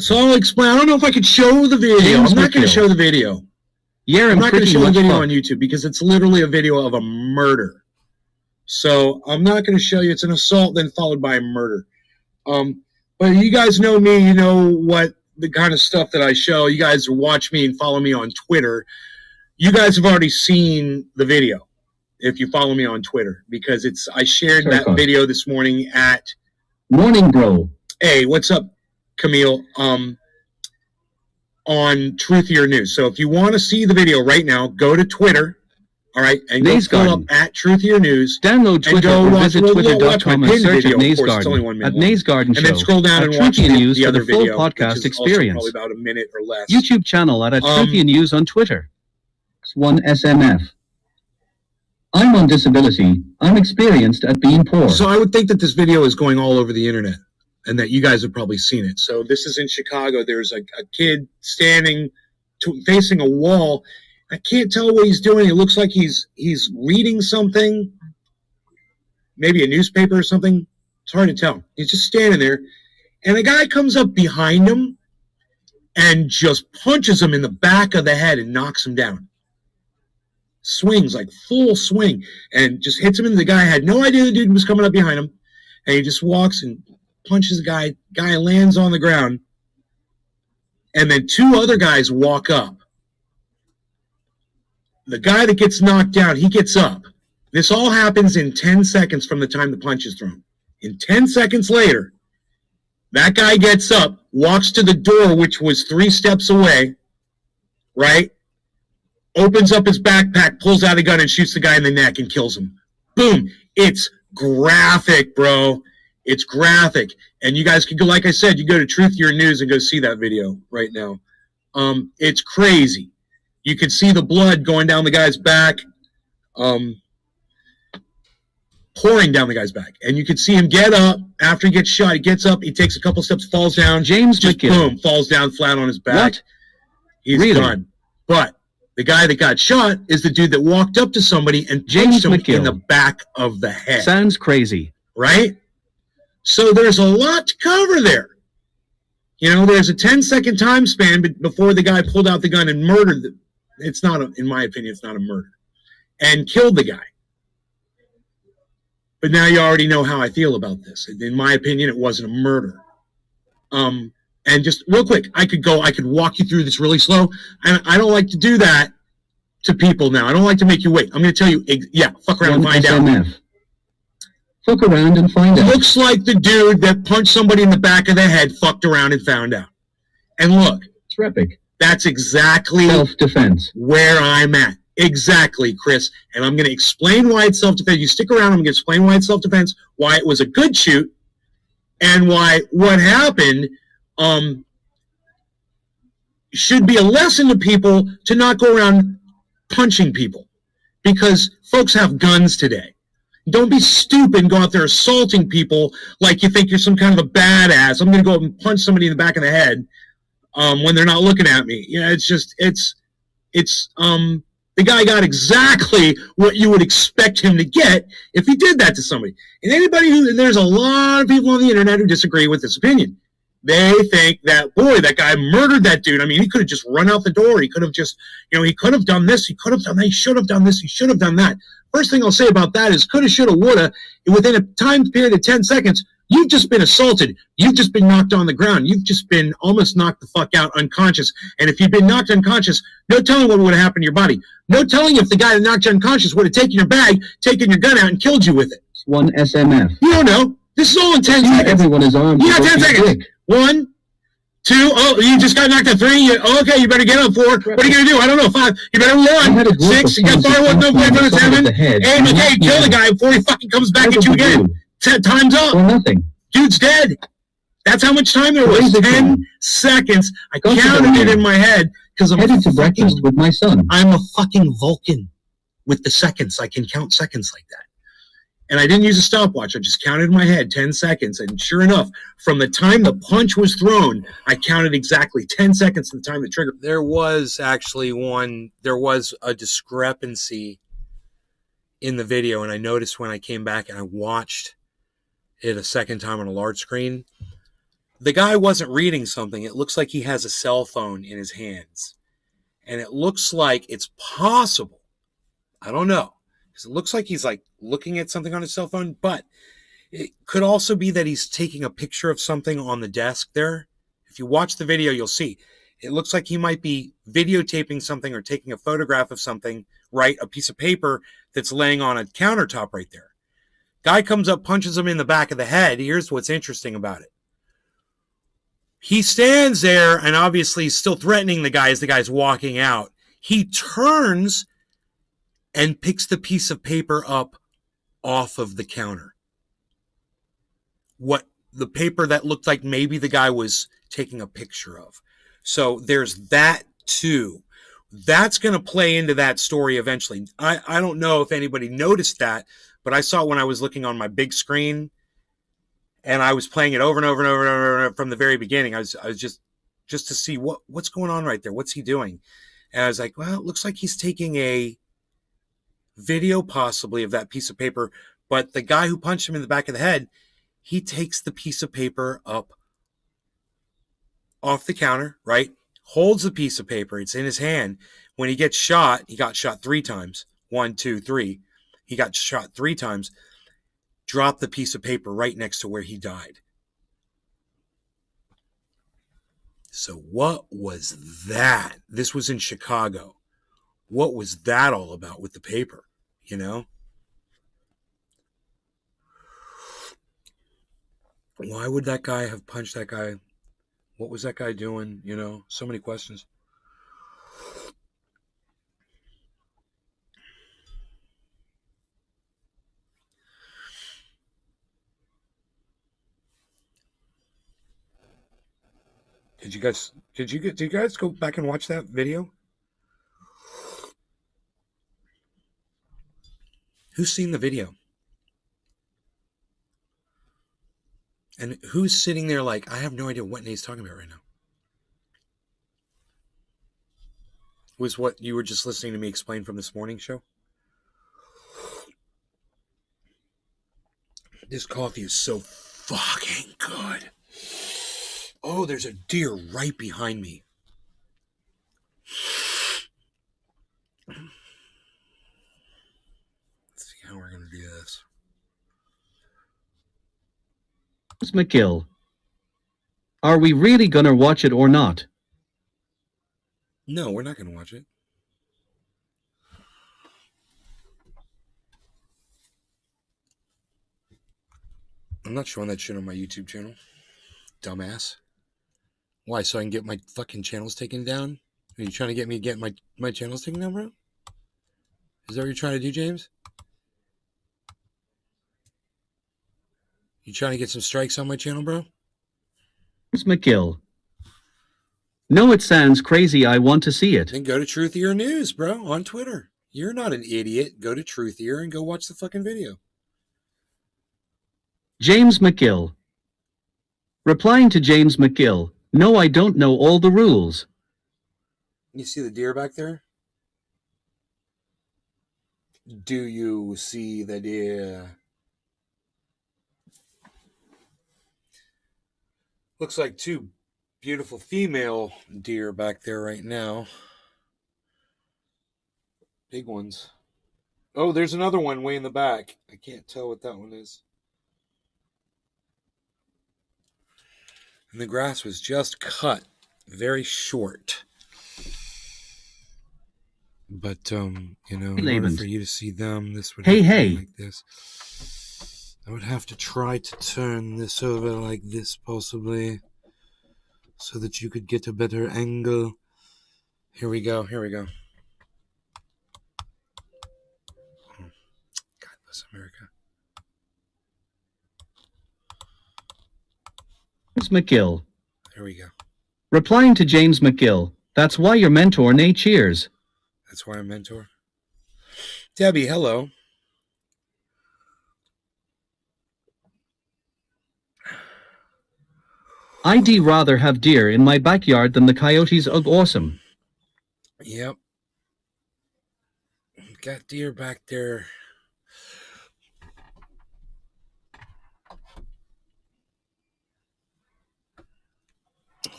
So I'll explain. I don't know if I could show the video. I'm not going to show the video. Yeah, I'm not going to show the video on YouTube because it's literally a video of a murder. So I'm not going to show you. It's an assault then followed by a murder. But you guys know me. You know what the kind of stuff that I show. You guys watch me and follow me on Twitter. You guys have already seen the video if you follow me on Twitter because I shared that video this morning at Morning Bro. Hey, what's up, Camille? On Truthier News. So if you want to see the video right now, go to Twitter, all right, and go pull up at Truthier News. Download Twitter or visit twitter.com and search at Nays Garden. At Nays Garden Show. And then scroll down and watch News the for other the full video, podcast experience. Probably about a minute or less. YouTube channel at Truthier News on Twitter. 1 SMF. I'm on disability. I'm experienced at being poor. So I would think that this video is going all over the internet and that you guys have probably seen it. So this is in Chicago. There's a kid standing facing a wall. I can't tell what he's doing. It looks like he's reading something, maybe a newspaper or something. It's hard to tell. He's just standing there. And a guy comes up behind him and just punches him in the back of the head and knocks him down. Swings, like full swing, and just hits him in the guy. Had no idea the dude was coming up behind him. And he just walks and punches the guy. Guy lands on the ground. And then two other guys walk up. The guy that gets knocked down, he gets up. This all happens in 10 seconds from the time the punch is thrown. In 10 seconds later, that guy gets up, walks to the door, which was 3 steps away, right? Opens up his backpack, pulls out a gun, and shoots the guy in the neck and kills him. Boom. It's graphic, bro. It's graphic. And you guys can go, like I said, you go to Truth Your News and go see that video right now. It's crazy. You can see the blood going down the guy's back, pouring down the guy's back. And you can see him get up after he gets shot. He gets up, he takes a couple steps, falls down. James just McGill. boom, falls down flat on his back. What? He's Really? done. But the guy that got shot is the dude that walked up to somebody and James punched him McGill. in the back of the head. Sounds crazy. Right? So there's a lot to cover there. You know, there's a 10-second time span before the guy pulled out the gun and murdered the, it's not, in my opinion, it's not a murder, and killed the guy. But now you already know how I feel about this. In my opinion, it wasn't a murder. And just real quick, I could walk you through this really slow. And I don't like to do that to people now. I don't like to make you wait. I'm going to tell you, fuck around and find out. Fuck around and find out. Looks like the dude that punched somebody in the back of the head fucked around and found out. And look, Terrific. that's exactly Self-defense. where I'm at. Exactly, Chris. And I'm going to explain why it's self-defense. You stick around, I'm going to explain why it's self-defense, why it was a good shoot, and why what happened should be a lesson to people to not go around punching people. Because folks have guns today. Don't be stupid and go out there assaulting people like you think you're some kind of a badass. I'm going to go up and punch somebody in the back of the head when they're not looking at me. You know, the guy got exactly what you would expect him to get if he did that to somebody. And there's a lot of people on the internet who disagree with this opinion. They think that, boy, that guy murdered that dude. I mean, he could have just run out the door. He could have just, he could have done this. He could have done that. He should have done this. He should have done that. First thing I'll say about that is coulda, shoulda, woulda. Within a time period of 10 seconds, you've just been assaulted. You've just been knocked on the ground. You've just been almost knocked the fuck out unconscious. And if you've been knocked unconscious, no telling what would have happened to your body. No telling if the guy that knocked you unconscious would have taken your bag, taken your gun out, and killed you with it. One SMF. You don't know. This is all in 10 Not seconds. everyone is armed. You with got 10 a seconds. stick. 1, 2, you just got knocked at 3. Okay, you better get up. 4. What are you going to do? I don't know. 5. You better I had a run. group 6. of You got friends 5, who 1, no, punched me 5, in the side 7. of the head 8. and Okay, knocked me kill the out. guy before he fucking comes back What at you would again. do? Time's up. Or nothing. Dude's dead. That's how much time there was. Crazy 10 time. seconds. I Go to the counted it room. in my head because Headed to breakfast with my son. I'm a fucking Vulcan with the seconds. I can count seconds like that. And I didn't use a stopwatch. I just counted in my head 10 seconds. And sure enough, from the time the punch was thrown, I counted exactly 10 seconds to the time the trigger. There was a discrepancy in the video. And I noticed when I came back and I watched it a second time on a large screen, the guy wasn't reading something. It looks like he has a cell phone in his hands. And it looks like it's possible. I don't know. Because it looks like he's like looking at something on his cell phone, but it could also be that he's taking a picture of something on the desk there. If you watch the video, you'll see. It looks like he might be videotaping something or taking a photograph of something, right? A piece of paper that's laying on a countertop right there. Guy comes up, punches him in the back of the head. Here's what's interesting about it. He stands there and obviously he's still threatening the guy as the guy's walking out. He turns and picks the piece of paper up off of the counter. The paper that looked like maybe the guy was taking a picture of. So there's that too. That's going to play into that story eventually. I don't know if anybody noticed that, but I saw it when I was looking on my big screen and I was playing it over and over and over and over from the very beginning. I was just to see what's going on right there. What's he doing? And I was like, well, it looks like he's taking a video possibly of that piece of paper, but the guy who punched him in the back of the head, he takes the piece of paper up off the counter, right? Holds the piece of paper. It's in his hand. When he gets shot, he got shot 3 times. 1, 2, 3. He got shot 3 times. Dropped the piece of paper right next to where he died. So what was that? This was in Chicago. What was that all about with the paper, you know? Why would that guy have punched that guy? What was that guy doing? You know, so many questions. Did you guys go back and watch that video? Who's seen the video? And who's sitting there like, I have no idea what Nate's talking about right now? Was what you were just listening to me explain from this morning show? This coffee is so fucking good. Oh, there's a deer right behind me. Let's see how we're going to do this. McGill. Are we really gonna watch it or not? No, we're not going to watch it. I'm not showing that shit on my YouTube channel. Dumbass. Why? So I can get my fucking channels taken down? Are you trying to get me to get my channels taken down, bro? Is that what you're trying to do, James? You trying to get some strikes on my channel, bro? McGill. No, it sounds crazy. I want to see it. Then go to Truthier News, bro, on Twitter. You're not an idiot. Go to Truthier and go watch the fucking video. James McGill. Replying to James McGill. No, I don't know all the rules. You see the deer back there? Do you see the deer? Looks like two beautiful female deer back there right now. Big ones. Oh, there's another one way in the back. I can't tell what that one is. And the grass was just cut very short. But, in order for you to see them, this would have to be like this. I would have to try to turn this over like this, possibly, so that you could get a better angle. Here we go. God bless America. James McGill. There we go. Replying to James McGill. That's why your mentor, Nate, cheers. That's why I'm mentor. Debbie, hello. I'd rather have deer in my backyard than the coyotes. Ugh, awesome. Yep. Got deer back there.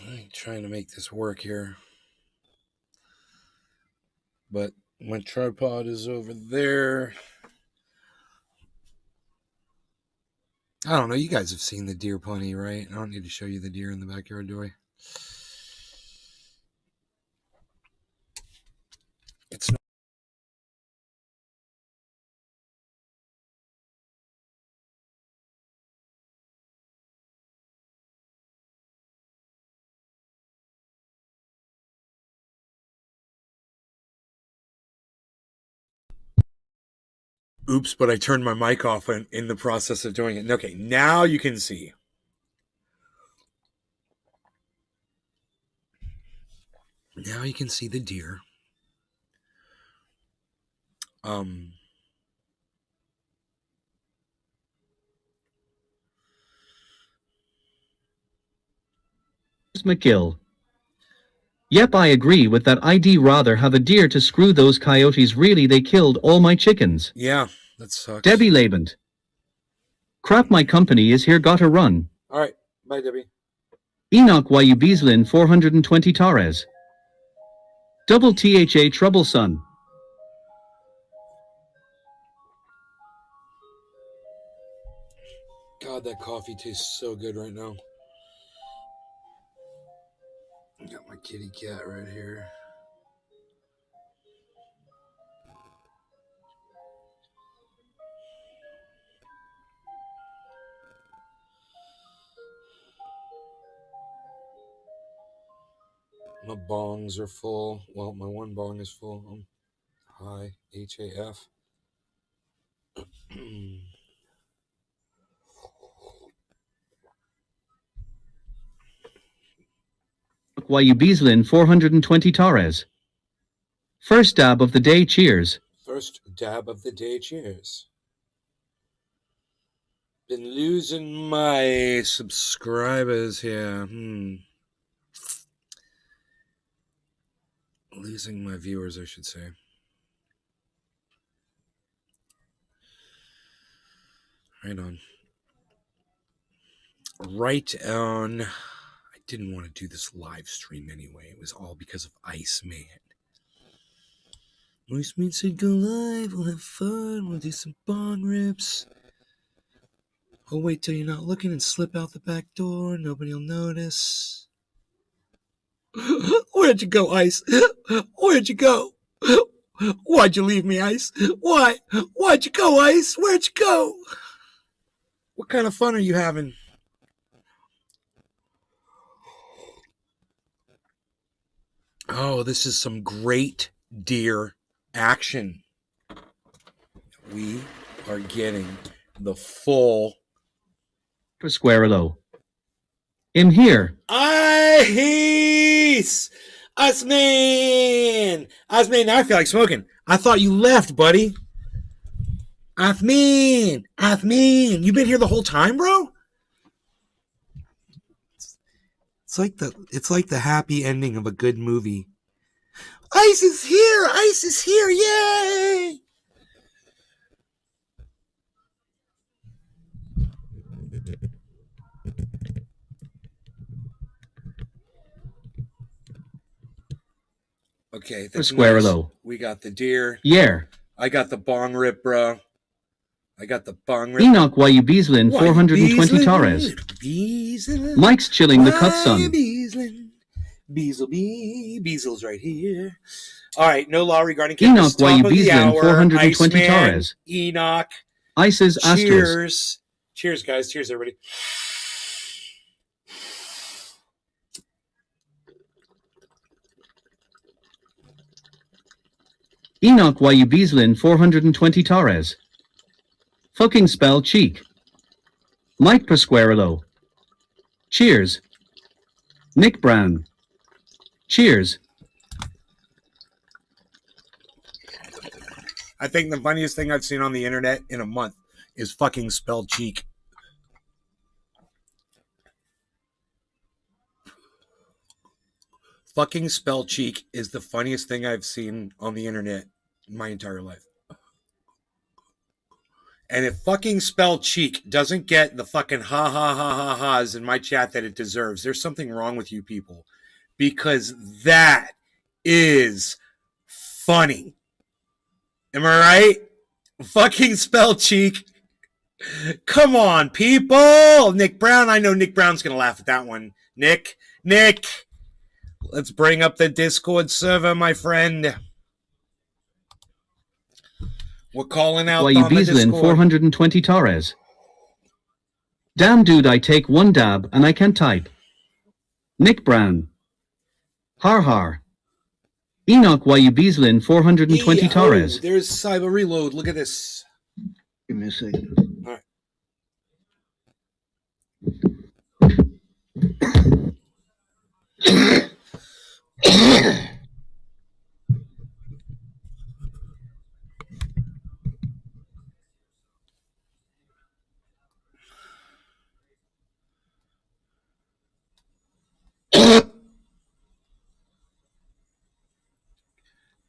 I'm trying to make this work here. But my tripod is over there. I don't know. You guys have seen the deer plenty, right? I don't need to show you the deer in the backyard, do I? It's not. Oops, but I turned my mic off in the process of doing it. Okay, now you can see. Now you can see the deer. McGill. Yep, I agree with that. I'd rather have a deer to screw those coyotes. Really, they killed all my chickens. Yeah, that sucks. Debbie Labent. Crap, my company is here. Gotta run. All right, bye, Debbie. Enoch YU Beaslin 420 Torres. Double THA Trouble Son. God, that coffee tastes so good right now. Got my kitty cat right here. My bongs are full. Well, my one bong is full. I'm high. HAF. YU Beaslin 420 Torres. First dab of the day, cheers. First dab of the day, cheers. Been losing my subscribers here. Losing my viewers, I should say. Right on. Right on. I didn't want to do this live stream anyway. It was all because of Iceman. Iceman said, go live, we'll have fun, we'll do some bong rips. I'll wait till you're not looking and slip out the back door. Nobody'll notice. Where'd you go, Ice? Where'd you go? Why'd you leave me, Ice? Why? Why'd you go, Ice? Where'd you go? What kind of fun are you having? Oh, this is some great deer action. We are getting the full Pasquarello. I'm here. Ice! Iceman! Iceman, now I feel like smoking. I thought you left, buddy. Iceman! Iceman! You been here the whole time, bro? It's like the happy ending of a good movie. Ice is here! Ice is here! Yay! Okay, that's Pasquarello. nice. We got the deer. Yeah. I got the bong rip, bro. I got the bong rip. Enoch YU Beaslin 420 Torres. Beaslin. Mike's chilling the cut son. Beaslin. Beasel's right here. All right, no law regarding Enoch top YU of the Beaslin hour. 420 Iceman, Torres. Enoch. Ice's asterisk. Cheers. Cheers, guys. Cheers, everybody. Enoch YU Beaslin 420 Torres. Fucking spell cheek. Mike Pasquarello. Cheers. Nick Brown. Cheers. I think the funniest thing I've seen on the internet in a month is fucking spell cheek. Fucking spell cheek is the funniest thing I've seen on the internet in my entire life. And if fucking spell cheek doesn't get the fucking ha ha ha ha ha's in my chat that it deserves, there's something wrong with you people. Because that is funny. Am I right? Fucking spell cheek. Come on, people. Nick Brown. I know Nick Brown's going to laugh at that one. Nick. Let's bring up the Discord server, my friend. We're calling out YU on the Beaslin Discord. 420 Torres. Damn dude, I take one dab and I can type. Nick Brown. Har har. Enoch YU Beaslin 420 Torres. There's Cyber Reload. Look at this. Give me a second. All right.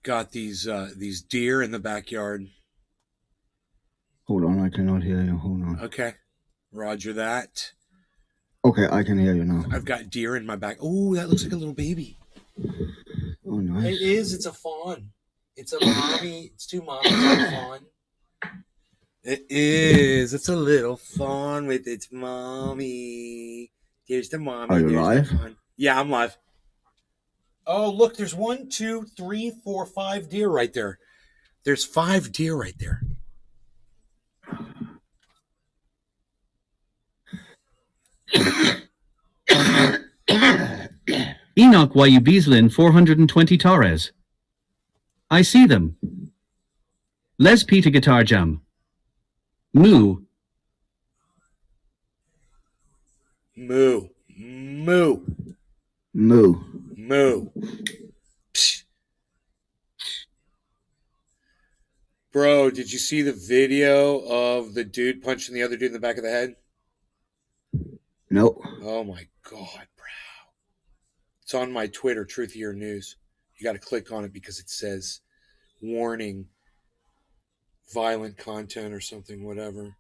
Got these deer in the backyard. Hold on, I cannot hear you. Hold on. Okay. Roger that. Okay, I can hear you now. I've got deer in my back. Oh, that looks like a little baby. Oh, nice. It is. It's a fawn. It's a mommy. It's two mommies and a fawn. It is. It's a little fawn with its mommy. Here's the mommy. Are you There's live? the fawn. Yeah, I'm live. Oh, look, there's 1, 2, 3, 4, 5 deer right there. There's 5 deer right there. Enoch YU Beaslin 420 Torres. I see them. Les Peter Guitar Jam. Moo. Moo. Moo. Moo. Moo. Psh. Bro, did you see the video of the dude punching the other dude in the back of the head? No. Oh my God, bro. It's on my Twitter, Truthier News. You got to click on it because it says warning, violent content or something, whatever.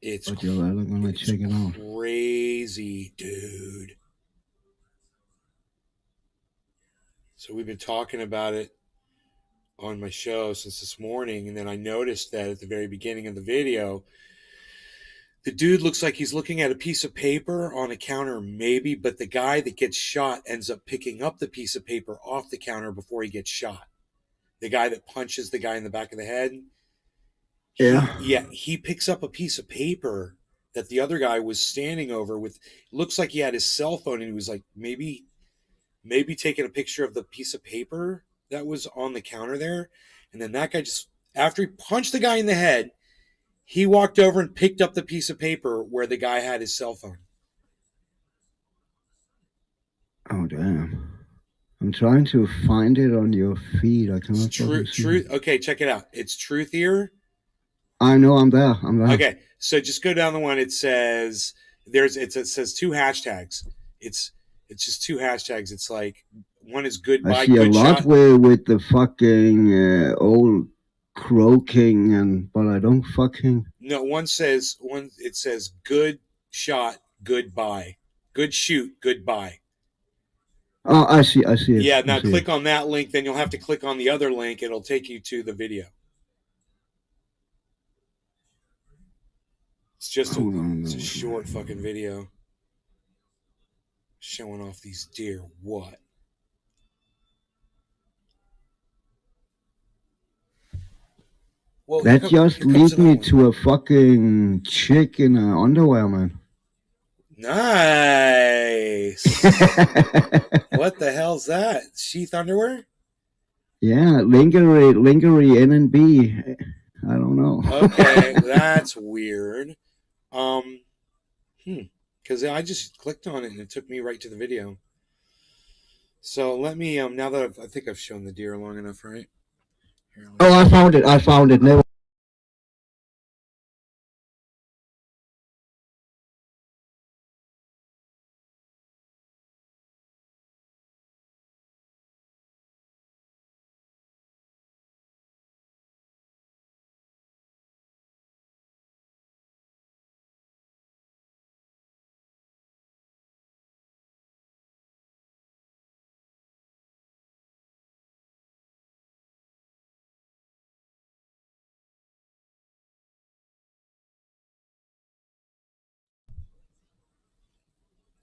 It's But you're gonna check it out. crazy, dude. So we've been talking about it on my show since this morning, and then I noticed that at the very beginning of the video, the dude looks like he's looking at a piece of paper on a counter, maybe, but the guy that gets shot ends up picking up the piece of paper off the counter before he gets shot. The guy that punches the guy in the back of the head. Yeah. He picks up a piece of paper that the other guy was standing over with. Looks like he had his cell phone, and he was like maybe taking a picture of the piece of paper that was on the counter there. And then that guy just, after he punched the guy in the head, he walked over and picked up the piece of paper where the guy had his cell phone. Oh damn! I'm trying to find it on your feed. I cannot. It's truth. Okay, check it out. It's Truthier. I know. I'm there. Okay, so just go down the one. It says it says 2 hashtags. It's just 2 hashtags. It's like one is goodbye. I see a lot with the fucking old croaking but I don't fucking. No, it says good shot, goodbye. Good shoot, goodbye. Oh, I see it. Yeah, now click on that link, then you'll have to click on the other link. It'll take you to the video. It's just it's a short fucking video showing off these deer. What? Well, that just leads me to a fucking chick in underwear, man. Nice. What the hell's that? Sheath underwear? Yeah, lingerie, N&B. I don't know. Okay, that's weird. Because I just clicked on it and it took me right to the video. So let me now that I think I've shown the deer long enough, right? Here, oh, I found it. Never.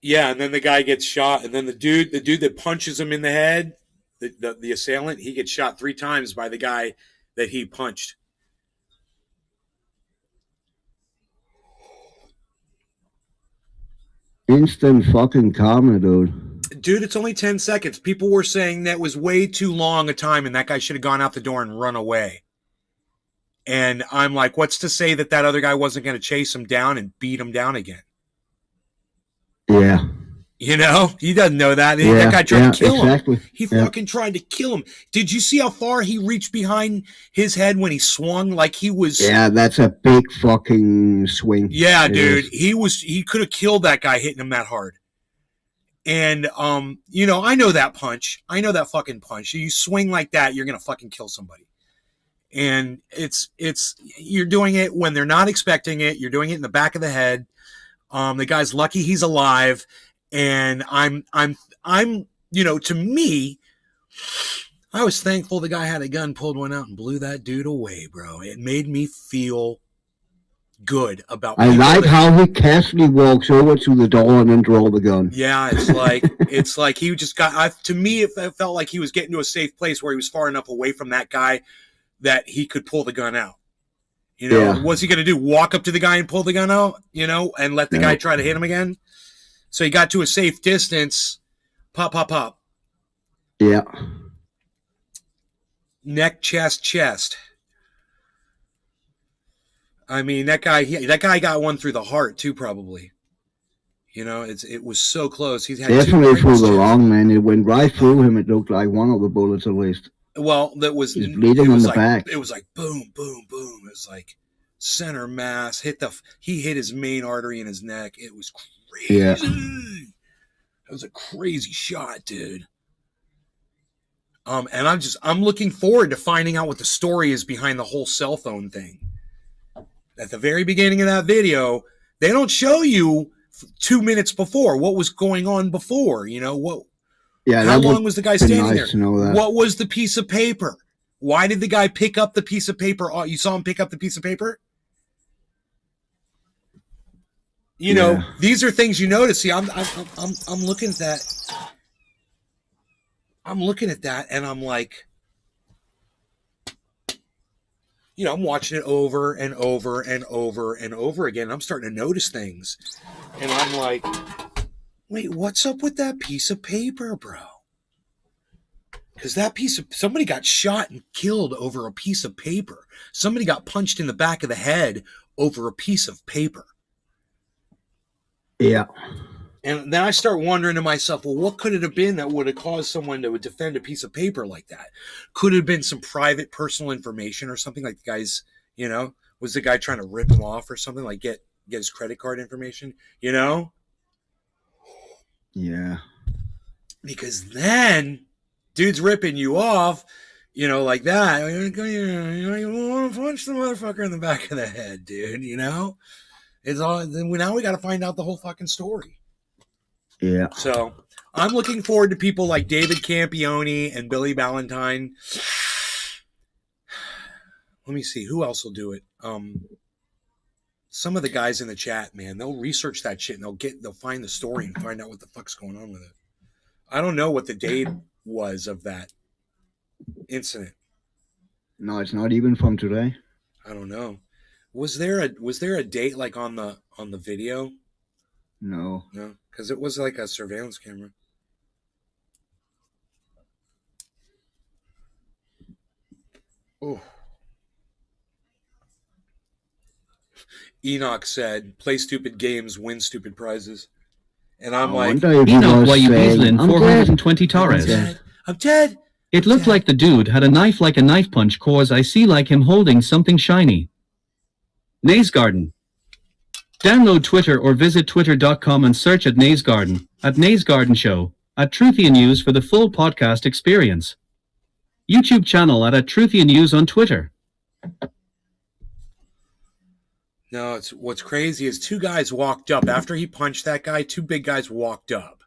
Yeah, and then the guy gets shot, and then the dude that punches him in the head, the assailant, he gets shot 3 times by the guy that he punched. Instant fucking karma, dude. Dude, it's only 10 seconds. People were saying that was way too long a time, and that guy should have gone out the door and run away. And I'm like, what's to say that other guy wasn't going to chase him down and beat him down again? Yeah. You know, he doesn't know that. Yeah, that guy tried to kill him. He fucking tried to kill him. Did you see how far he reached behind his head when he swung? Like he was. Yeah, that's a big fucking swing. Yeah, dude. He could have killed that guy hitting him that hard. And, you know, I know that punch. I know that fucking punch. You swing like that, you're going to fucking kill somebody. And you're doing it when they're not expecting it. You're doing it in the back of the head. The guy's lucky he's alive. And I'm, you know, to me, I was thankful the guy had a gun, pulled one out and blew that dude away, bro. It made me feel good about. I like how he casually walks over to the door and then draw the gun. Yeah, it's like he just got. To me, it felt like he was getting to a safe place where he was far enough away from that guy that he could pull the gun out. You know, what's he going to do? Walk up to the guy and pull the gun out? You know, and let the guy try to hit him again? So he got to a safe distance. Pop, pop, pop. Yeah. Neck, chest. I mean, that guy got one through the heart too, probably. You know, it was so close. He's had Definitely two through brain the chips. lung, man. It went right through him. It looked like one of the bullets at least. Well, that was He's bleeding it on was the like back. it was like boom, boom, boom. It was like center mass he hit his main artery in his neck. It was crazy. Yeah. It was a crazy shot, dude. And I'm looking forward to finding out what the story is behind the whole cell phone thing. At the very beginning of that video, they don't show you 2 minutes before what was going on before. You know what? Yeah, How that long would was the guy be standing nice there? to know that. What was the piece of paper? Why did the guy pick up the piece of paper? You saw him pick up the piece of paper? You know, Yeah. these are things you notice. See, I'm looking at that. I'm looking at that, and I'm like, you know, I'm watching it over and over and over and over again. I'm starting to notice things, and I'm like, wait, what's up with that piece of paper, bro? Because somebody got shot and killed over a piece of paper. Somebody got punched in the back of the head over a piece of paper. Yeah. And then I start wondering to myself, well, what could it have been that would have caused someone to defend a piece of paper like that? Could it have been some private personal information or something, like the guy's, you know, was the guy trying to rip him off or something, like get his credit card information, you know? Yeah. Because then dude's ripping you off, you know, like that. You want to punch the motherfucker in the back of the head, dude, you know? It's all, now we got to find out the whole fucking story. Yeah. So I'm looking forward to people like David Campione and Billy Ballantyne. Let me see who else will do it. Some of the guys in the chat, man, they'll research that shit and they'll find the story and find out what the fuck's going on with it. I don't know what the date was of that incident. No, it's not even from today. I don't know. Was there a date like on the video? No. No, because it was like a surveillance camera. Oh. Enoch said, "Play stupid games, win stupid prizes," and I'm like, Enoch Wayubislin 420 Torres. I'm dead. It looked like the dude had a knife like a knife punch, cause I see like him holding something shiny. Naze Garden. Download Twitter or visit twitter.com and search at Naze Garden, at Naze Garden Show, at Truthian News for the full podcast experience. YouTube channel at Truthian News on Twitter. No, it's what's crazy is two guys walked up after he punched that guy. Two big guys walked up,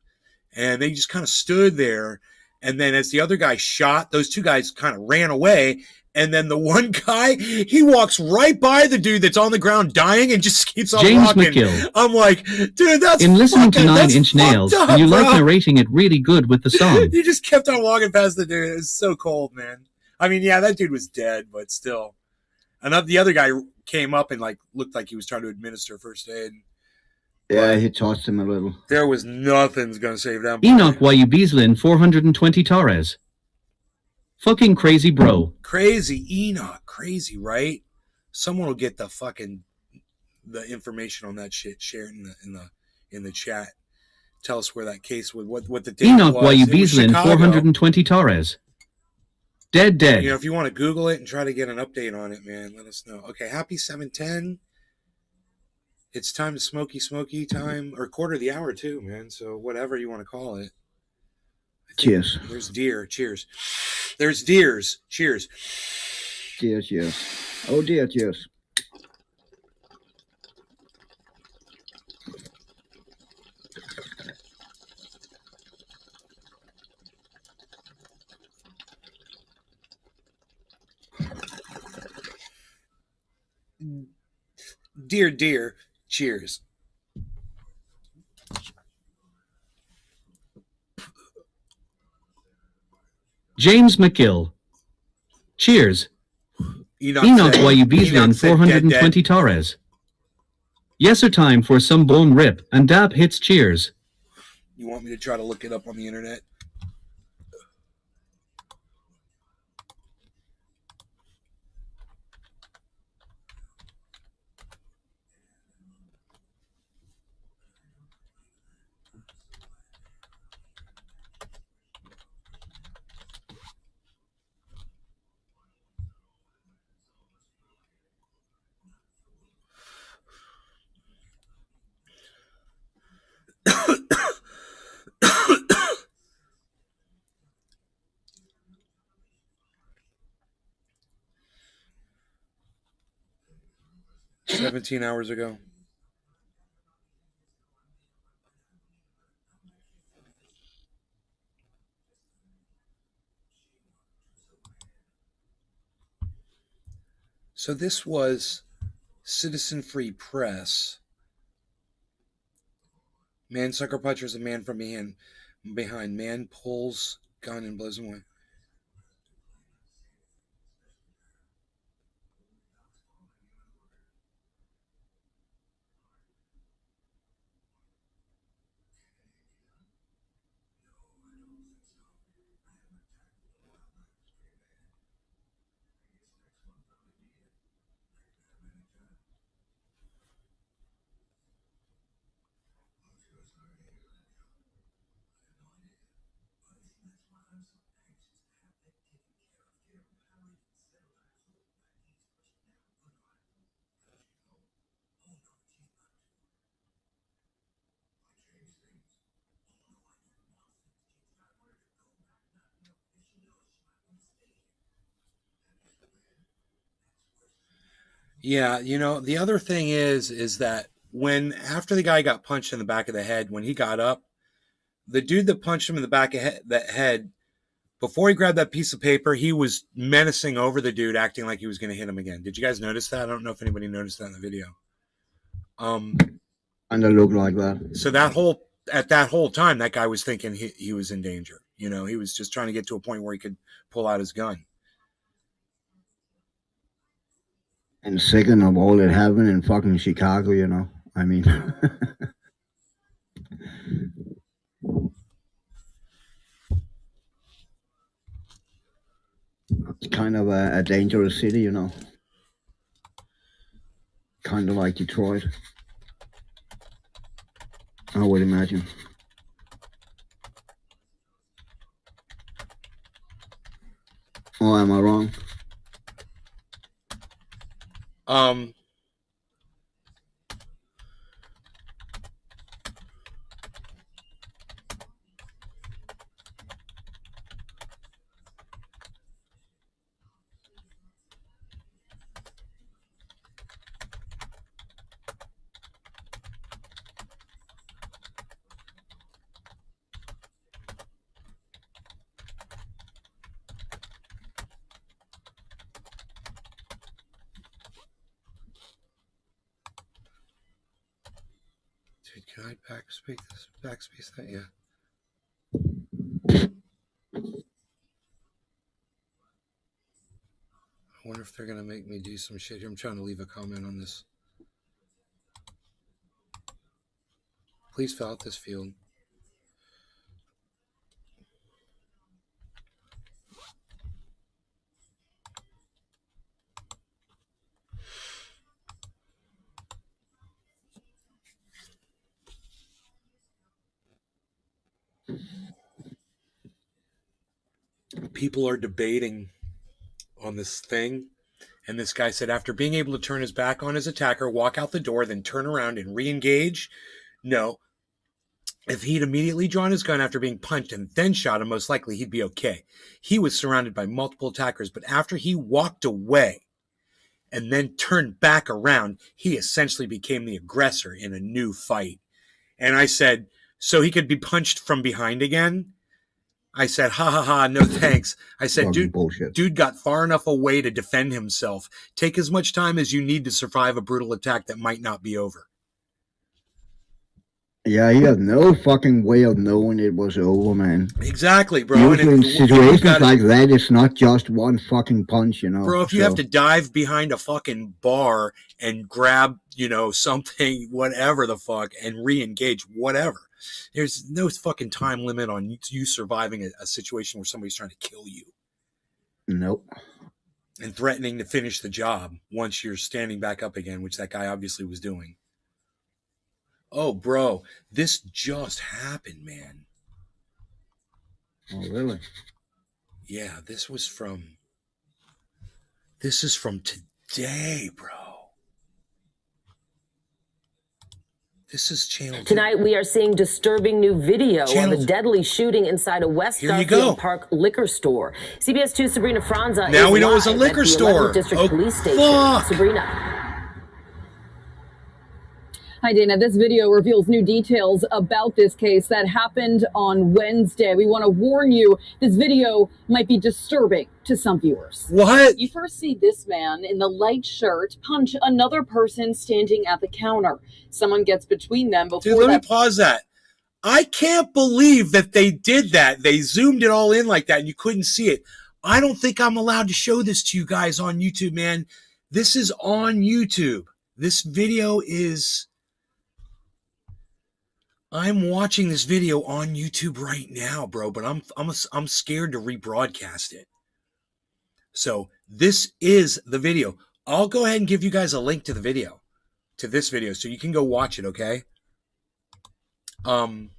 and they just kind of stood there. And then as the other guy shot, those two guys kind of ran away. And then the one guy, he walks right by the dude that's on the ground dying and just keeps on James walking. McGill. I'm like, dude, that's in listening to Nine that's Inch Nails, up, and you like bro. narrating it really good with the song. You just kept on walking past the dude. It was so cold, man. I mean, yeah, that dude was dead, but still. And the other guy came up and like looked like he was trying to administer first aid. Yeah, he tossed him a little. There was nothing's gonna save them. Enoch Wayubislin 420 Torres. Fucking crazy, bro. Crazy Enoch, crazy, right? Someone will get the information on that shit. Share it in the chat. Tell us where that case was. What the date Enoch was. It was Wayubislin Chicago. 420 Torres. Dead. You know, if you want to Google it and try to get an update on it, man, let us know. Okay, happy 7:10. It's time to smoky time, or quarter of the hour too, man. So whatever you want to call it. Cheers. There's deer. Cheers. There's deers. Cheers. Cheers, yes. Oh dear, cheers. Dear. Cheers. James McGill. Cheers. Enoch Wayubislin said 420 Torres. Yes, time for some bone rip, and dab hits cheers. You want me to try to look it up on the internet? 17 hours ago. So this was Citizen Free Press. Man sucker punchers a man from behind. Man pulls gun and blows him away. Yeah, you know, the other thing is that when after the guy got punched in the back of the head, when he got up, the dude that punched him in the back of that head, before he grabbed that piece of paper, he was menacing over the dude, acting like he was going to hit him again. Did you guys notice that? I don't know if anybody noticed that in the video. And it looked like that. So at that whole time, that guy was thinking he was in danger. You know, he was just trying to get to a point where he could pull out his gun. And second of all, it happened in fucking Chicago, you know. I mean, it's kind of a dangerous city, you know. Kind of like Detroit, I would imagine. Oh, am I wrong? Dude, can I backspace that? Yeah. I wonder if they're going to make me do some shit here. I'm trying to leave a comment on this. Please fill out this field. People are debating on this thing. And this guy said, after being able to turn his back on his attacker, walk out the door, then turn around and re-engage? No. If he'd immediately drawn his gun after being punched and then shot him, most likely he'd be okay. He was surrounded by multiple attackers, but after he walked away and then turned back around, he essentially became the aggressor in a new fight. And I said, so he could be punched from behind again? I said, ha ha ha, no thanks. I said, dude got far enough away to defend himself. Take as much time as you need to survive a brutal attack that might not be over. Yeah, he had no fucking way of knowing it was over, man. Exactly, bro. Usually in situations like that, it's not just one fucking punch, you know. Bro, if you have to dive behind a fucking bar and grab, you know, something, whatever the fuck, and re-engage, whatever. There's no fucking time limit on you surviving a situation where somebody's trying to kill you. Nope. And threatening to finish the job once you're standing back up again, which that guy obviously was doing. Oh, bro, this just happened, man. Oh, really? Yeah, this is from today, bro. This is Channel Tonight, we are seeing disturbing new video of a deadly shooting inside a West Garfield Park liquor store. CBS 2's Sabrina Franza. Now we know it was a liquor store. District Police Station. Fuck. Sabrina. Hi, Dana. This video reveals new details about this case that happened on Wednesday. We want to warn you, this video might be disturbing to some viewers. What? You first see this man in the light shirt punch another person standing at the counter. Someone gets between them before Dude, let me pause that. I can't believe that they did that. They zoomed it all in like that and you couldn't see it. I don't think I'm allowed to show this to you guys on YouTube, man. This is on YouTube. This video is... I'm watching this video on YouTube right now, bro, but I'm scared to rebroadcast it. So this is the video. I'll go ahead and give you guys a link to the video, to this video, so you can go watch it, okay? That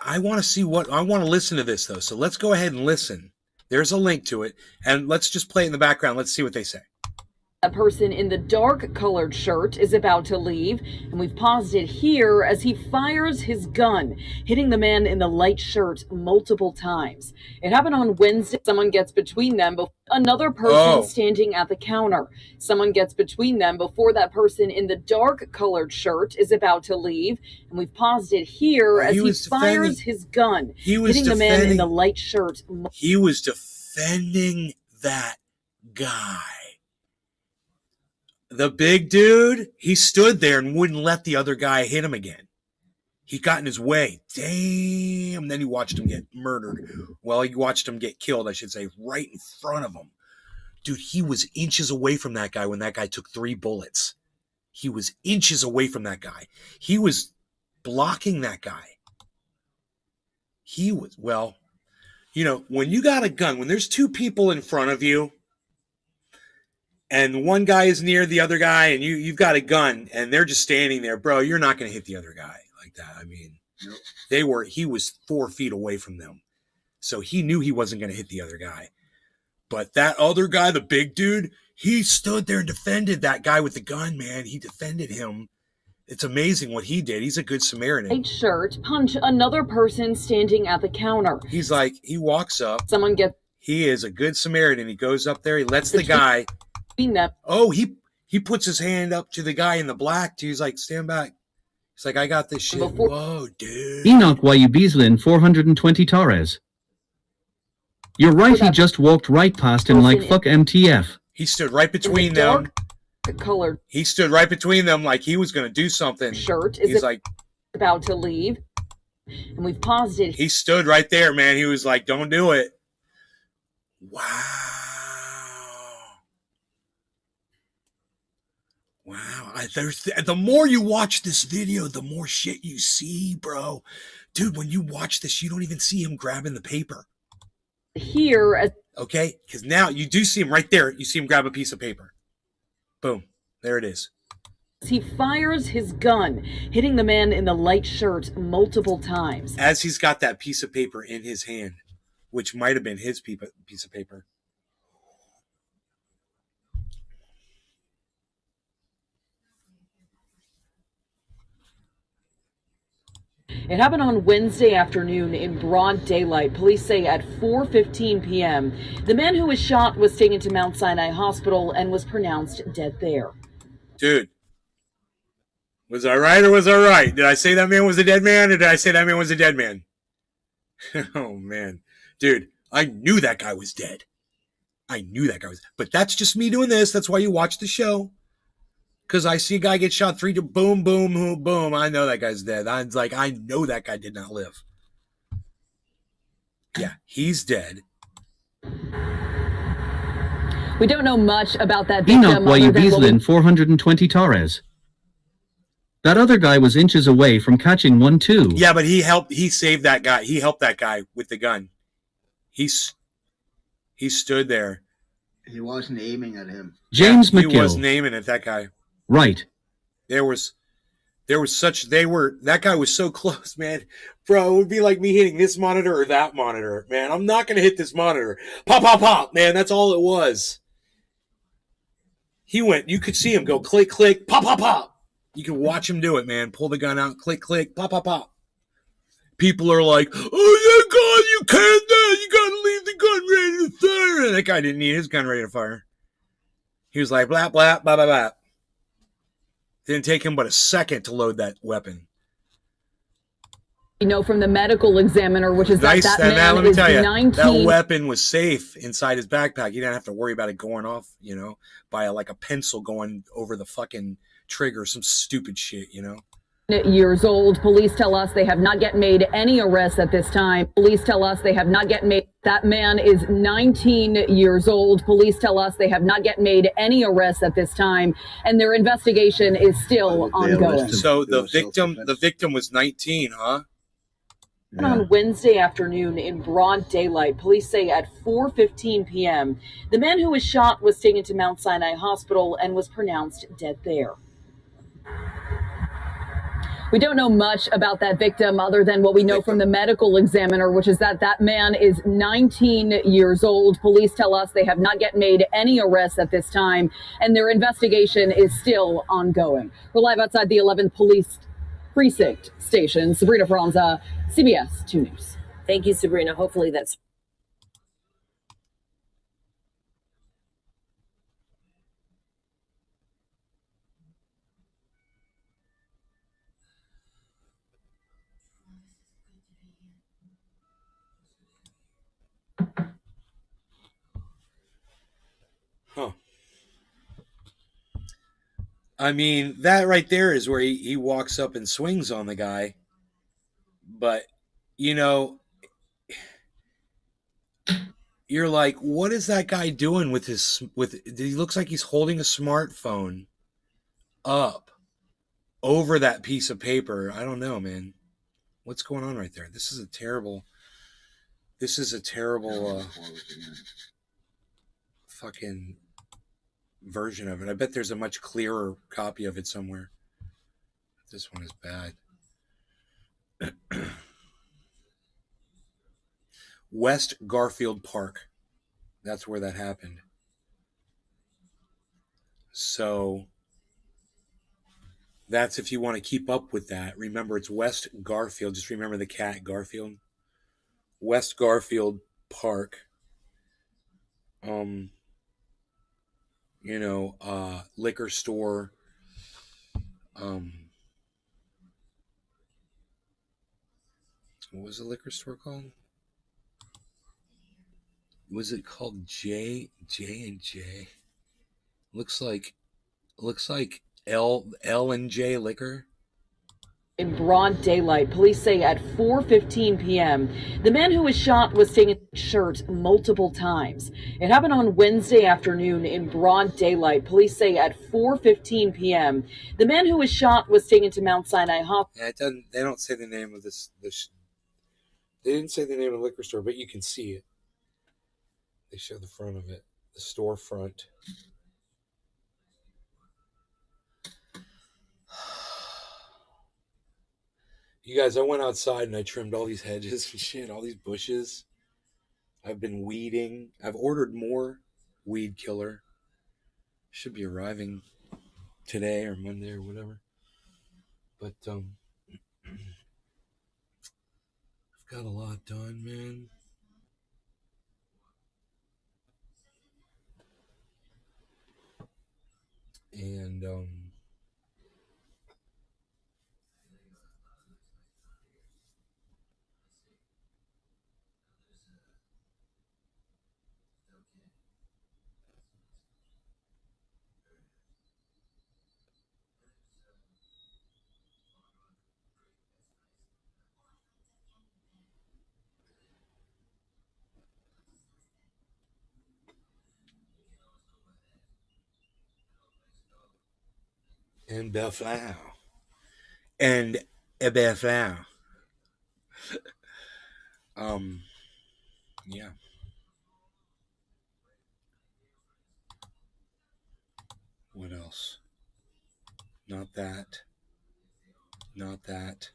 I want to see what I want to listen to this though. So let's go ahead and listen. There's a link to it, and let's just play it in the background. Let's see what they say. A person in the dark colored shirt is about to leave, and we've paused it here as he fires his gun, hitting the man in the light shirt multiple times. It happened on Wednesday. Someone gets between them before another person standing at the counter. Someone gets between them before that person in the dark colored shirt is about to leave, and we've paused it here as he fires his gun, hitting the man in the light shirt. He was defending that guy. The big dude, he stood there and wouldn't let the other guy hit him again. He got in his way. Damn. Then he watched him get murdered. Well, he watched him get killed, I should say, right in front of him. Dude, he was inches away from that guy when that guy took 3 bullets. He was inches away from that guy. He was blocking that guy. He was, well, you know, when you got a gun, when there's 2 people in front of you, and one guy is near the other guy, and you've got a gun, and they're just standing there, bro, you're not going to hit the other guy like that. I mean, he was 4 feet away from them. So he knew he wasn't going to hit the other guy. But that other guy, the big dude, he stood there and defended that guy with the gun, man. He defended him. It's amazing what he did. He's a good Samaritan. White shirt punch another person standing at the counter. He's like, he walks up. Someone gets... He is a good Samaritan. He goes up there. He lets the guy... Oh, he puts his hand up to the guy in the black. He's like, stand back. He's like, I got this shit. Whoa, dude. Enoch YU Beaslin 420 Torres. You're right, he just walked right past him like fuck MTF. He stood right between them. He stood right between them like he was going to do something. He's like about to leave. And we've paused it. He stood right there, man. He was like, don't do it. Wow. Wow, the more you watch this video, the more shit you see, bro. Dude, when you watch this, you don't even see him grabbing the paper. Here. Okay, because now you do see him right there. You see him grab a piece of paper. Boom, there it is. He fires his gun, hitting the man in the light shirt multiple times. As he's got that piece of paper in his hand, which might have been his piece of paper. It happened on Wednesday afternoon in broad daylight. Police say at 4:15 p.m., the man who was shot was taken to Mount Sinai Hospital and was pronounced dead there. Dude, was I right or was I right? Did I say that man was a dead man or did I say that man was a dead man? Oh, man. Dude, I knew that guy was dead. I knew that guy was. But that's just me doing this. That's why you watch the show. Because I see a guy get shot 3 to boom, boom, boom, boom. I know that guy's dead. I was like, I know that guy did not live. Yeah, he's dead. We don't know much about that victim. Enoch YU Beaslin 420 Torres. That other guy was inches away from catching one too. Yeah, but he saved that guy. He helped that guy with the gun. He stood there. He wasn't aiming at him. James McGill. He wasn't aiming at that guy. Right. That guy was so close, man. Bro, it would be like me hitting this monitor or that monitor. Man, I'm not going to hit this monitor. Pop, pop, pop. Man, that's all it was. You could see him go click, click, pop, pop, pop. You could watch him do it, man. Pull the gun out, click, click, pop, pop, pop. People are like, oh, yeah, God, you can't, you got to leave the gun ready to fire. And that guy didn't need his gun ready to fire. He was like, blah, blah, blah, blah, blah. Didn't take him but a second to load that weapon. You know, from the medical examiner, which is nice, that man let me is tell you, 19. That weapon was safe inside his backpack. You didn't have to worry about it going off, by a pencil going over the fucking trigger, some stupid shit, Years old. Police tell us they have not yet made any arrests at this time. Police tell us they have not yet made. That man is 19 years old. Police tell us they have not yet made any arrests at this time, and their investigation is still ongoing. So the victim was 19, huh? Yeah. On Wednesday afternoon in broad daylight, police say at 4:15 p.m., the man who was shot was taken to Mount Sinai Hospital and was pronounced dead there. We don't know much about that victim other than what we know from the medical examiner, which is that man is 19 years old. Police tell us they have not yet made any arrests at this time, and their investigation is still ongoing. We're live outside the 11th Police Precinct Station. Sabrina Franza, CBS 2 News. Thank you, Sabrina. Hopefully that's... Huh. I mean, that right there is where he walks up and swings on the guy. But, you're like, what is that guy doing with he looks like he's holding a smartphone up over that piece of paper. I don't know, man. What's going on right there? This is a terrible fucking version of it. I bet there's a much clearer copy of it somewhere. This one is bad. West Garfield Park. That's where that happened. So that's if you want to keep up with that. Remember, it's West Garfield. Just remember the cat, Garfield. West Garfield Park. Liquor store. What was the liquor store called? Was it called J and J? Looks like L and J Liquor. In broad daylight, police say at 4:15 p.m., the man who was shot was taken to shirt multiple times. It happened on Wednesday afternoon in broad daylight. Police say at 4:15 p.m., the man who was shot was taken to Mount Sinai Hospital. Yeah, they don't say the name of this. They didn't say the name of the liquor store, but you can see it. They show the front of it, the storefront. You guys, I went outside and I trimmed all these hedges and shit, all these bushes. I've been weeding. I've ordered more weed killer. Should be arriving today or Monday or whatever. But I've got a lot done, man. And Bellflower. And Bellflower. Yeah. What else? Not that. Not that.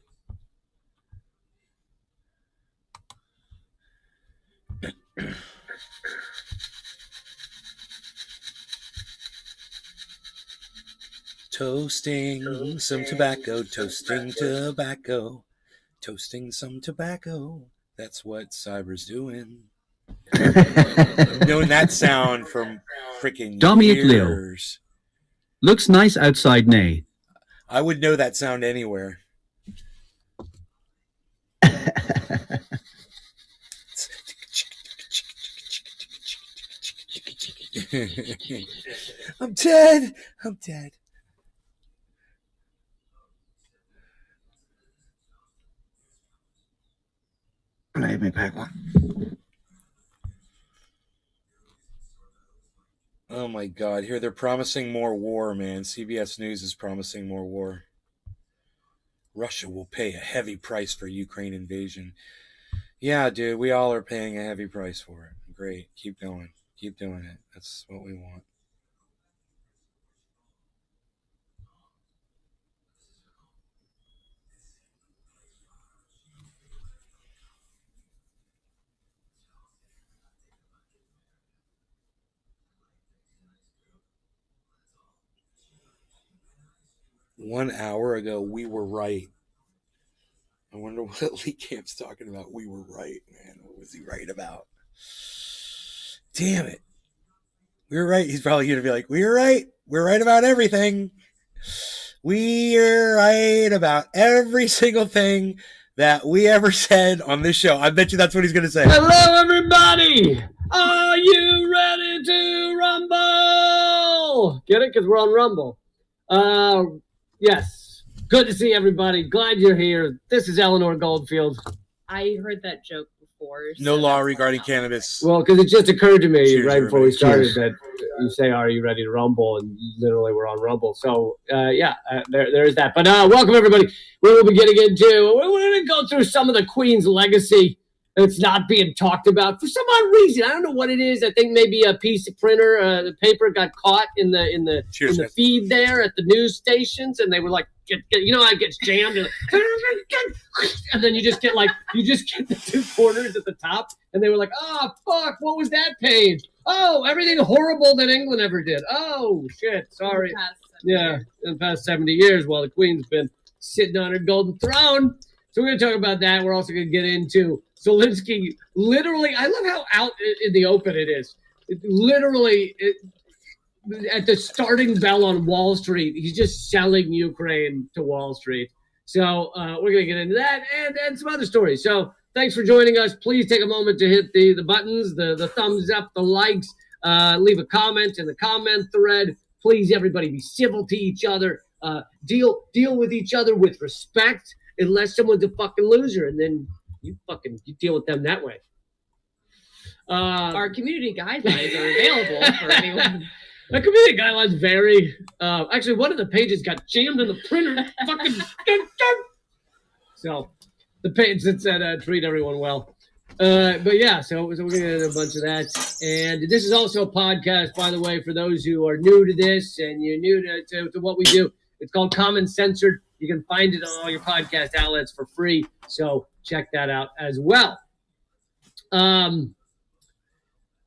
Toasting some tobacco, toasting tobacco, toasting some tobacco. That's what Cyber's doing. I've known that sound from freaking Dominic Leo. years. Looks nice outside, nay. I would know that sound anywhere. I'm dead. I'm dead. Let me pack one. Oh my God! Here they're promising more war, man. CBS News is promising more war. Russia will pay a heavy price for Ukraine invasion. Yeah, dude, we all are paying a heavy price for it. Great, keep going, keep doing it. That's what we want. One hour ago, we were right. I wonder what Lee Camp's talking about. We were right, man. What was he right about? Damn it. We were right. He's probably going to be like, we were right. We're right about everything. We're right about every single thing that we ever said on this show. I bet you that's what he's going to say. Hello, everybody. Are you ready to rumble? Get it? Because we're on Rumble. Yes. Good to see everybody. Glad you're here. This is Eleanor Goldfield. I heard that joke before. No law regarding cannabis. Well, because it just occurred to me Cheers, right before we started Cheers. that you say, are you ready to rumble? And literally we're on Rumble. So, there is that. But welcome, everybody. We will be getting into, we're going to go through some of the Queen's legacy that's not being talked about for some odd reason. I don't know what it is. I think maybe a piece of printer, the paper got caught in the Cheers, in the feed there at the news stations, and they were like, get, you know, how it gets jammed, and then you just get the two corners at the top, and they were like, oh fuck, what was that page? Oh, everything horrible that England ever did. Oh shit, sorry. Yeah, in the past 70 years, while the Queen's been sitting on her golden throne. So we're going to talk about that. We're also going to get into Zelensky. Literally, I love how out in the open it is. At the starting bell on Wall Street, he's just selling Ukraine to Wall Street. So we're going to get into that and some other stories. So thanks for joining us. Please take a moment to hit the buttons, the thumbs up, the likes, leave a comment in the comment thread. Please, everybody, be civil to each other. Deal with each other with respect, unless someone's a fucking loser, and then you deal with them that way. Our community guidelines are available for anyone. The community guidelines vary. Actually, one of the pages got jammed in the printer. So the page that said treat everyone well. But yeah, so we're going to get a bunch of that. And this is also a podcast, by the way, for those who are new to this and you're new to what we do. It's called Common Censored. You can find it on all your podcast outlets for free. So check that out as well. All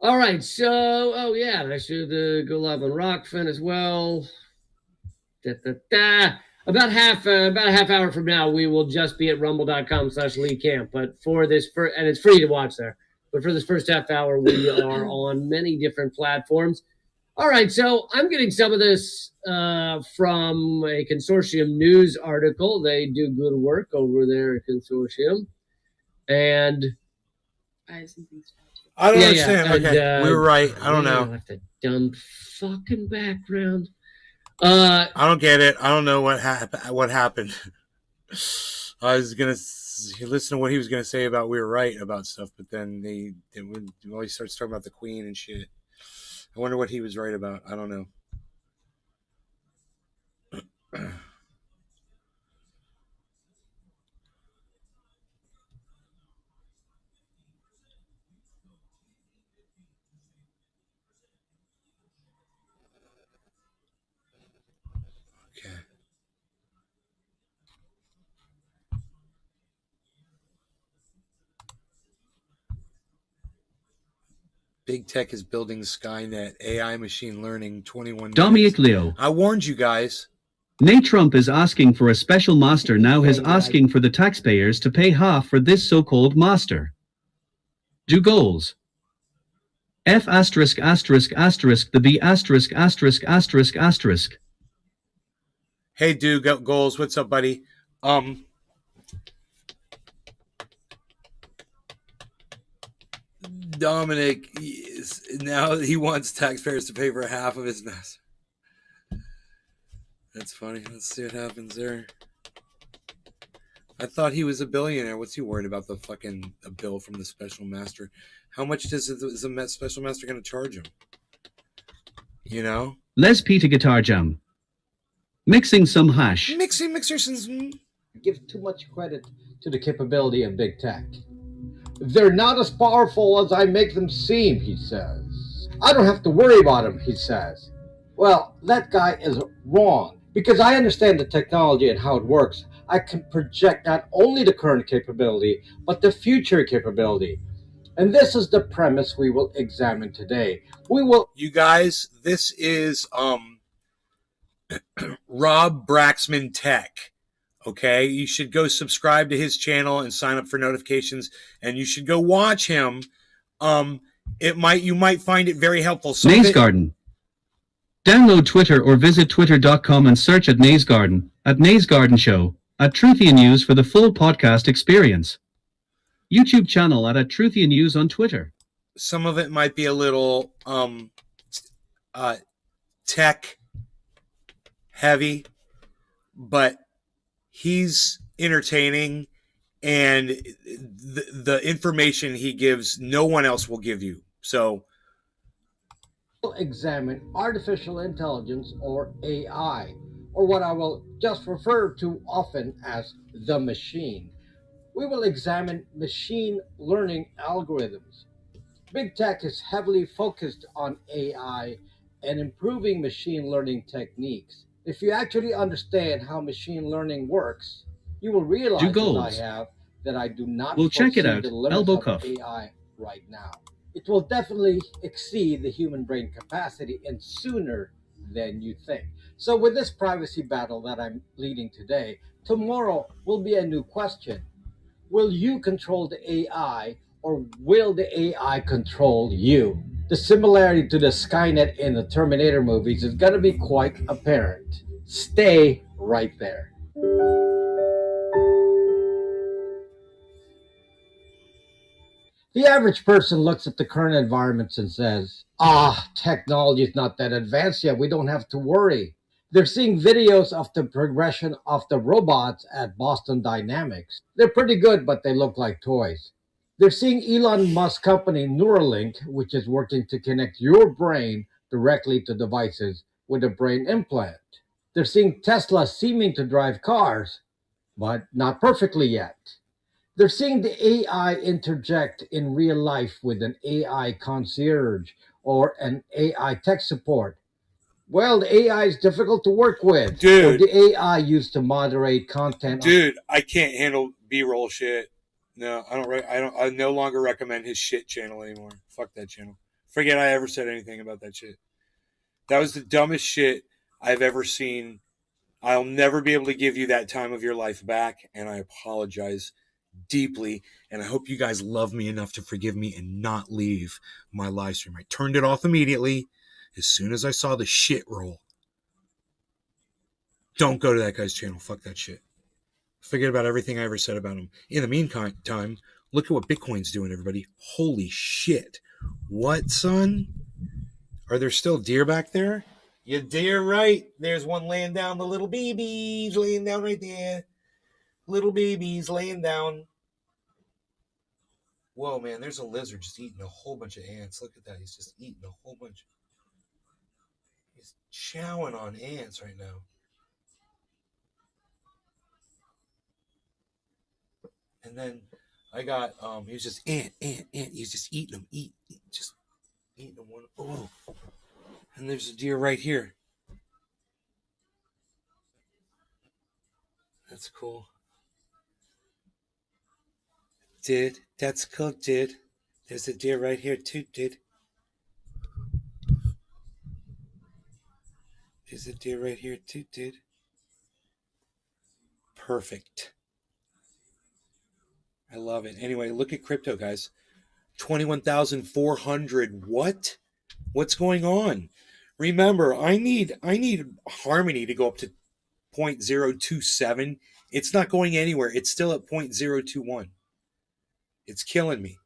right. So, I should go live on Rockfin as well. About a half hour from now, we will just be at rumble.com/LeeCamp. But for this, and it's free to watch there. But for this first half hour, we are on many different platforms. All right, so I'm getting some of this from a Consortium News article. They do good work over there at Consortium. And I have some things to talk about. I don't understand. And, okay, we were right. I don't know. Like the dumb fucking background. I don't get it. I don't know what happened. I was gonna listen to what he was gonna say about we were right about stuff, but then he always starts talking about the Queen and shit. I wonder what he was right about. I don't know. Okay. Big tech is building Skynet, AI machine learning, 21 Dominic Leo. I warned you guys. Nate Trump is asking for a special master now is asking for the taxpayers to pay half for this so-called master. Do goals. F asterisk asterisk asterisk the B asterisk asterisk asterisk asterisk. Hey, dude, goals. What's up, buddy? Dominic, now he wants taxpayers to pay for half of his mess. That's funny. Let's see what happens there. I thought he was a billionaire. What's he worried about the fucking bill from the special master? How much is the special master going to charge him? You know? Les Peter Guitar Jam. Mixing some hash. Mixers. Give too much credit to the capability of big tech. They're not as powerful as I make them seem, he says. I don't have to worry about them, he says. Well, that guy is wrong, because I understand the technology and how it works. I can project not only the current capability, but the future capability. And this is the premise we will examine today. You guys, this is Rob Braxman Tech. Okay, you should go subscribe to his channel and sign up for notifications, and you should go watch him. You might find it very helpful. Naze Garden. Download Twitter or visit twitter.com and search at Naze Garden, at Naze Garden Show, at Truthian News for the full podcast experience. YouTube channel at Truthian News on Twitter. Some of it might be a little tech heavy, but he's entertaining, and the information he gives, no one else will give you. So we'll examine artificial intelligence, or AI, or what I will just refer to often as the machine. We will examine machine learning algorithms. Big tech is heavily focused on AI and improving machine learning techniques. If you actually understand how machine learning works, you will realize that I do not check it out. the limits of AI right now. It will definitely exceed the human brain capacity, and sooner than you think. So with this privacy battle that I'm leading today, tomorrow will be a new question. Will you control the AI, or will the AI control you? The similarity to the Skynet in the Terminator movies is going to be quite apparent. Stay right there. The average person looks at the current environments and says, technology is not that advanced yet. We don't have to worry. They're seeing videos of the progression of the robots at Boston Dynamics. They're pretty good, but they look like toys. They're seeing Elon Musk's company Neuralink, which is working to connect your brain directly to devices with a brain implant. They're seeing Tesla seeming to drive cars, but not perfectly yet. They're seeing the AI interject in real life with an AI concierge or an AI tech support. Well, the AI is difficult to work with. Dude. Or the AI used to moderate content. Dude, I can't handle B-roll shit. No, I no longer recommend his shit channel anymore. Fuck that channel. Forget I ever said anything about that shit. That was the dumbest shit I've ever seen. I'll never be able to give you that time of your life back, and I apologize deeply, and I hope you guys love me enough to forgive me and not leave my live stream. I turned it off immediately as soon as I saw the shit roll. Don't go to that guy's channel. Fuck that shit. Forget about everything I ever said about him. In the meantime, look at what Bitcoin's doing, everybody. Holy shit. What, son? Are there still deer back there? You're dear right. There's one laying down. The little babies laying down right there. Little babies laying down. Whoa, man, there's a lizard just eating a whole bunch of ants. Look at that. He's just eating a whole bunch. He's chowing on ants right now. And then I got, he was just ant. He's just eating them, just eating them one. Oh, and there's a deer right here. That's cool. Dude, that's cool, dude. There's a deer right here too, dude. There's a deer right here too, dude. Perfect. I love it. Anyway, look at crypto, guys. 21,400. What? What's going on? Remember, I need Harmony to go up to 0.027. It's not going anywhere. It's still at 0.021. It's killing me.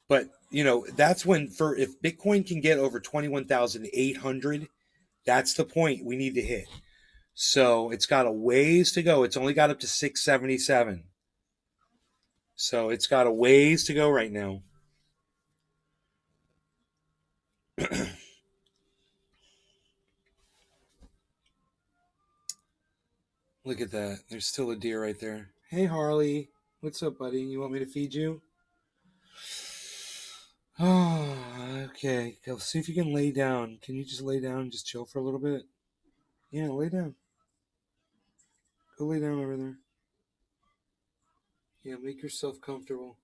But, you know, that's when if Bitcoin can get over 21,800, that's the point we need to hit. So it's got a ways to go. It's only got up to 677. So it's got a ways to go right now. Look at that. There's still a deer right there. Hey, Harley. What's up, buddy? You want me to feed you? Oh, okay. Go see if you can lay down. Can you just lay down and just chill for a little bit? Yeah, lay down. Go lay down over there. Yeah, make yourself comfortable.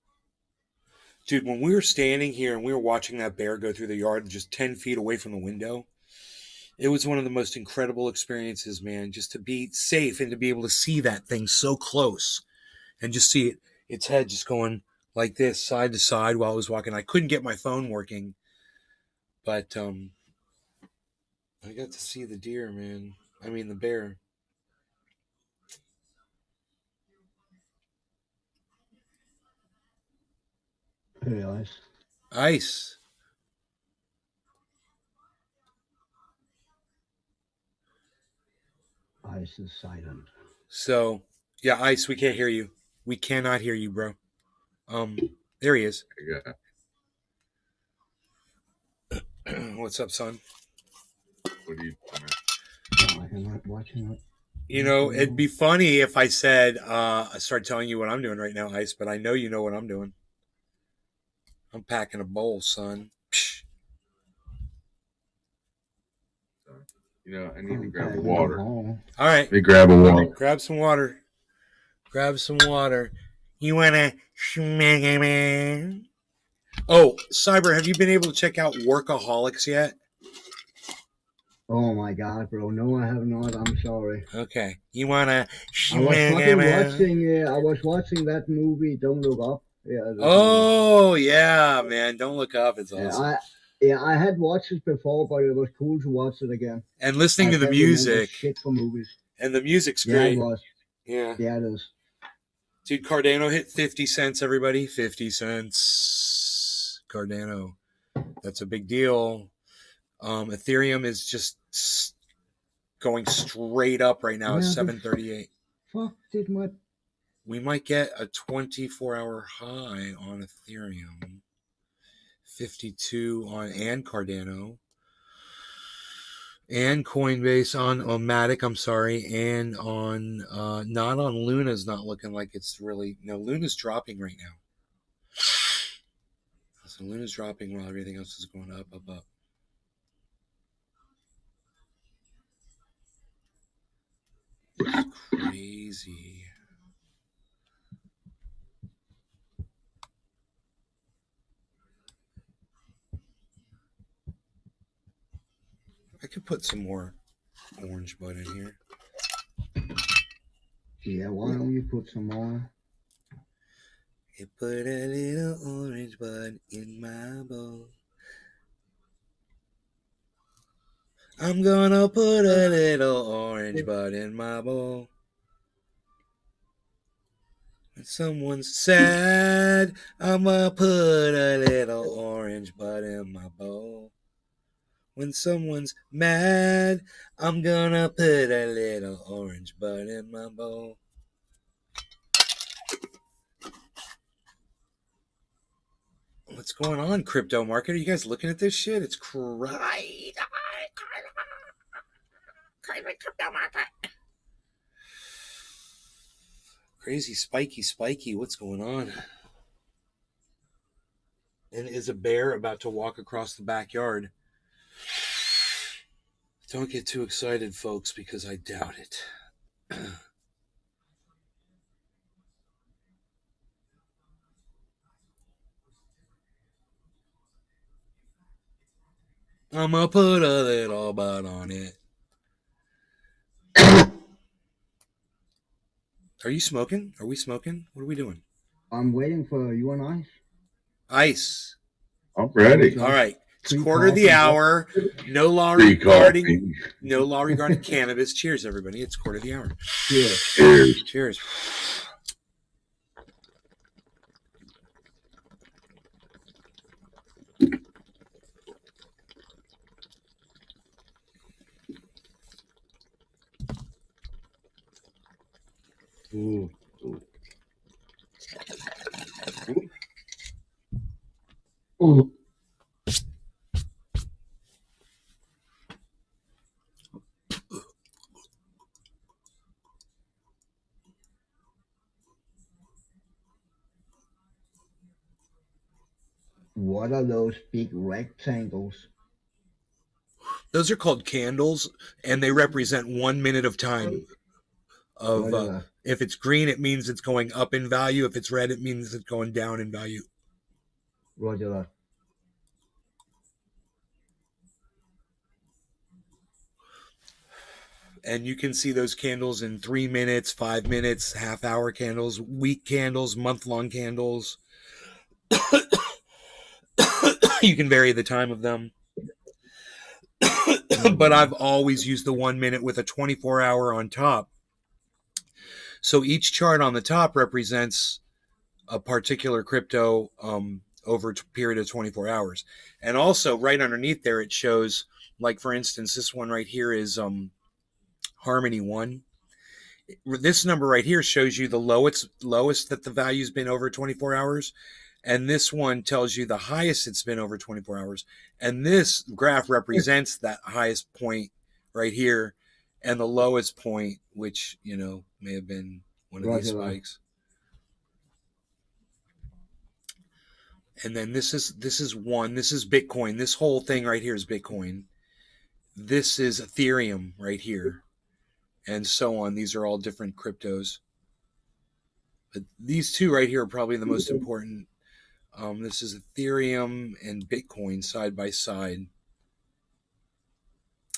Dude, when we were standing here and we were watching that bear go through the yard just 10 feet away from the window, it was one of the most incredible experiences, man, just to be safe and to be able to see that thing so close and just see its head just going like this, side to side while I was walking. I couldn't get my phone working, but I got to see the deer, man. I mean, the bear. Hey, Ice. Ice. Ice is silent. So, yeah, Ice, we can't hear you. We cannot hear you, bro. There he is. What's up, son? What are you doing? I'm not watching it. You know, it'd be funny if I said, I start telling you what I'm doing right now, Ice, but I know you know what I'm doing. I'm packing a bowl, son. Psh. You know, I need to grab water. All right. Let me grab a water. Grab some water. Grab some water. You wanna schmeggy man? Oh, Cyber, have you been able to check out Workaholics yet? Oh my God, bro! No, I have not. I'm sorry. Okay. You wanna I was watching that movie. Don't Look Up. Yeah. Oh yeah, man! Don't Look Up. It's awesome. I had watched it before, but it was cool to watch it again. And listening to the music. Shit for movies. And the music's great. Yeah, it was. Yeah. Yeah, it is. Dude, Cardano hit 50 cents, everybody. 50 cents. Cardano. That's a big deal. Ethereum is just going straight up right now at 738. Fuck did my... We might get a 24-hour high on Ethereum. 52 on and Cardano. And Coinbase on Matic, I'm sorry, and on not on Luna's not looking like it's really Luna's dropping right now. So Luna's dropping while everything else is going up. It's crazy. I could put some more orange bud in here. Yeah, why don't you put some more? You put a little orange bud in my bowl. I'm gonna put a little orange bud in my bowl. When someone's sad, I'm gonna put a little orange bud in my bowl. When someone's mad, I'm gonna put a little orange bud in my bowl. What's going on, crypto market? Are you guys looking at this shit? It's crazy. Crypto market. Crazy, spiky. What's going on? And is a bear about to walk across the backyard? Don't get too excited, folks, because I doubt it. I'm gonna put a little bud on it. Are you smoking? Are we smoking? What are we doing? I'm waiting for you and Ice. Ice. I'm ready. All right. It's Free quarter of the coffee. hour. No law Free regarding coffee. no law regarding cannabis. Cheers, everybody. It's quarter of the hour. Cheers. Cheers. Cheers. Mm. Mm. What are those big rectangles? Those are called candles, and they represent 1 minute of time. If it's green, it means it's going up in value. If it's red, it means it's going down in value. Roger that. And you can see those candles in 3 minutes, 5 minutes, half-hour candles, week candles, month-long candles. You can vary the time of them. But I've always used the 1 minute with a 24-hour on top. So each chart on the top represents a particular crypto over a period of 24 hours. And also right underneath there, it shows, like, for instance, this one right here is Harmony 1. This number right here shows you the lowest that the value's been over 24 hours. And this one tells you the highest it's been over 24 hours. And this graph represents that highest point right here and the lowest point, which, you know, may have been one of these spikes. And then this is Bitcoin. This whole thing right here is Bitcoin. This is Ethereum right here. And so on. These are all different cryptos. But these two right here are probably the most important. This is Ethereum and Bitcoin side by side.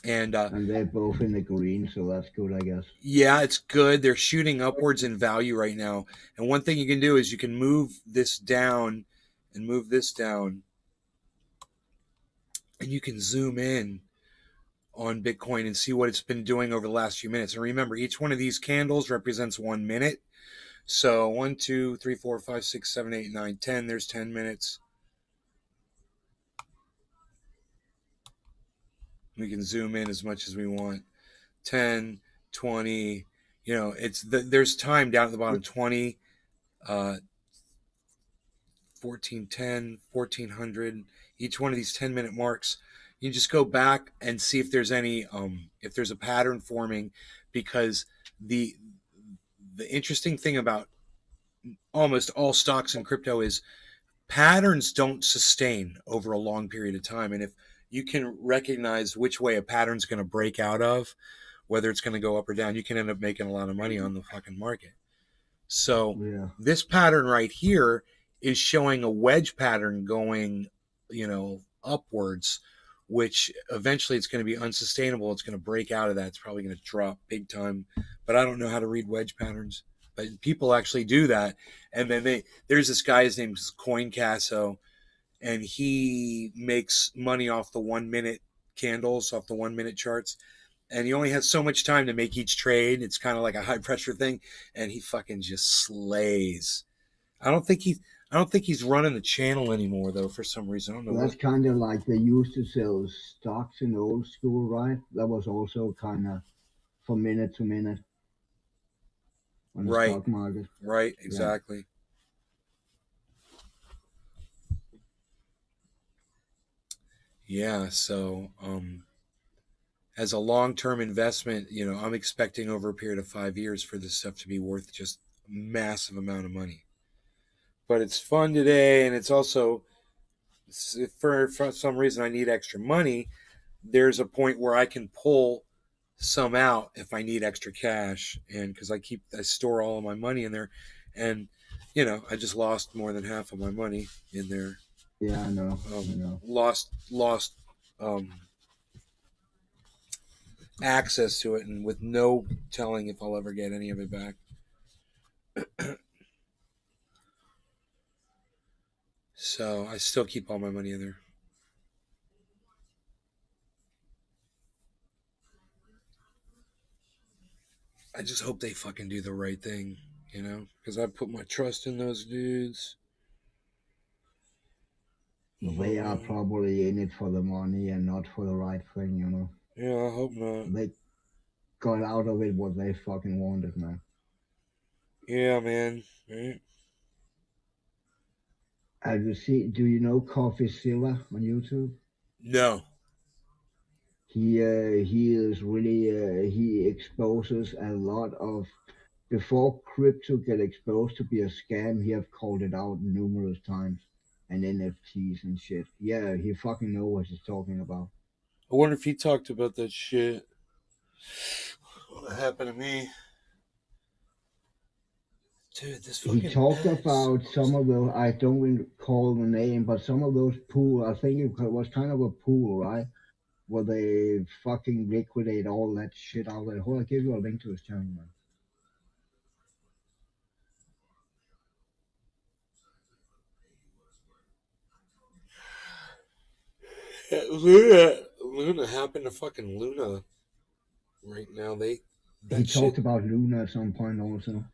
And they're both in the green, so that's good, I guess. Yeah, it's good. They're shooting upwards in value right now. And one thing you can do is you can move this down and move this down. And you can zoom in on Bitcoin and see what it's been doing over the last few minutes. And remember, each one of these candles represents 1 minute. So 1, 2, 3, 4, 5, 6, 7, 8, 9, 10. There's 10 minutes. We can zoom in as much as we want. 10, 20. You know, there's time down at the bottom. 20, 1410, 1400. Each one of these 10-minute marks. You just go back and see if there's any if there's a pattern forming, because the interesting thing about almost all stocks in crypto is patterns don't sustain over a long period of time. And if you can recognize which way a pattern's going to break out of, whether it's going to go up or down, you can end up making a lot of money on the fucking market. So This pattern right here is showing a wedge pattern going, you know, upwards, which eventually it's going to be unsustainable. It's going to break out of that. It's probably going to drop big time. But I don't know how to read wedge patterns. But people actually do that. And then there's this guy, his name is CoinCasso, and he makes money off the 1 minute candles, off the 1 minute charts. And he only has so much time to make each trade. It's kind of like a high pressure thing. And he fucking just slays. I don't think he's running the channel anymore, though, for some reason. I don't know. That's kind of like they used to sell stocks in the old school, right? That was also kind of from minute to minute on the stock market. Right, exactly. Yeah, so as a long-term investment, you know, I'm expecting over a period of 5 years for this stuff to be worth just a massive amount of money. But it's fun today, and it's also, for some reason I need extra money, there's a point where I can pull some out if I need extra cash, and because I store all of my money in there, and you know, I just lost more than half of my money in there. Yeah, I know. Lost access to it, and with no telling if I'll ever get any of it back. So I still keep all my money in there. I just hope they fucking do the right thing, you know? Because I put my trust in those dudes. They are probably in it for the money and not for the right thing, you know? Yeah, I hope not. They got out of it what they fucking wanted, man. Yeah, man. Right? Do you know CoffeeZilla on YouTube? No. He is really he exposes a lot of, before crypto get exposed to be a scam, he have called it out numerous times, and NFTs and shit. Yeah, he fucking know what he's talking about. I wonder if he talked about that shit. What happened to me? Dude, this fucking he talked about some of the, I don't recall the name, but some of those pool, I think it was kind of a pool, right? Where they fucking liquidate all that shit out there. Hold on, I'll give you a link to his channel, man. Luna happened to fucking Luna right now. He talked about Luna at some point also.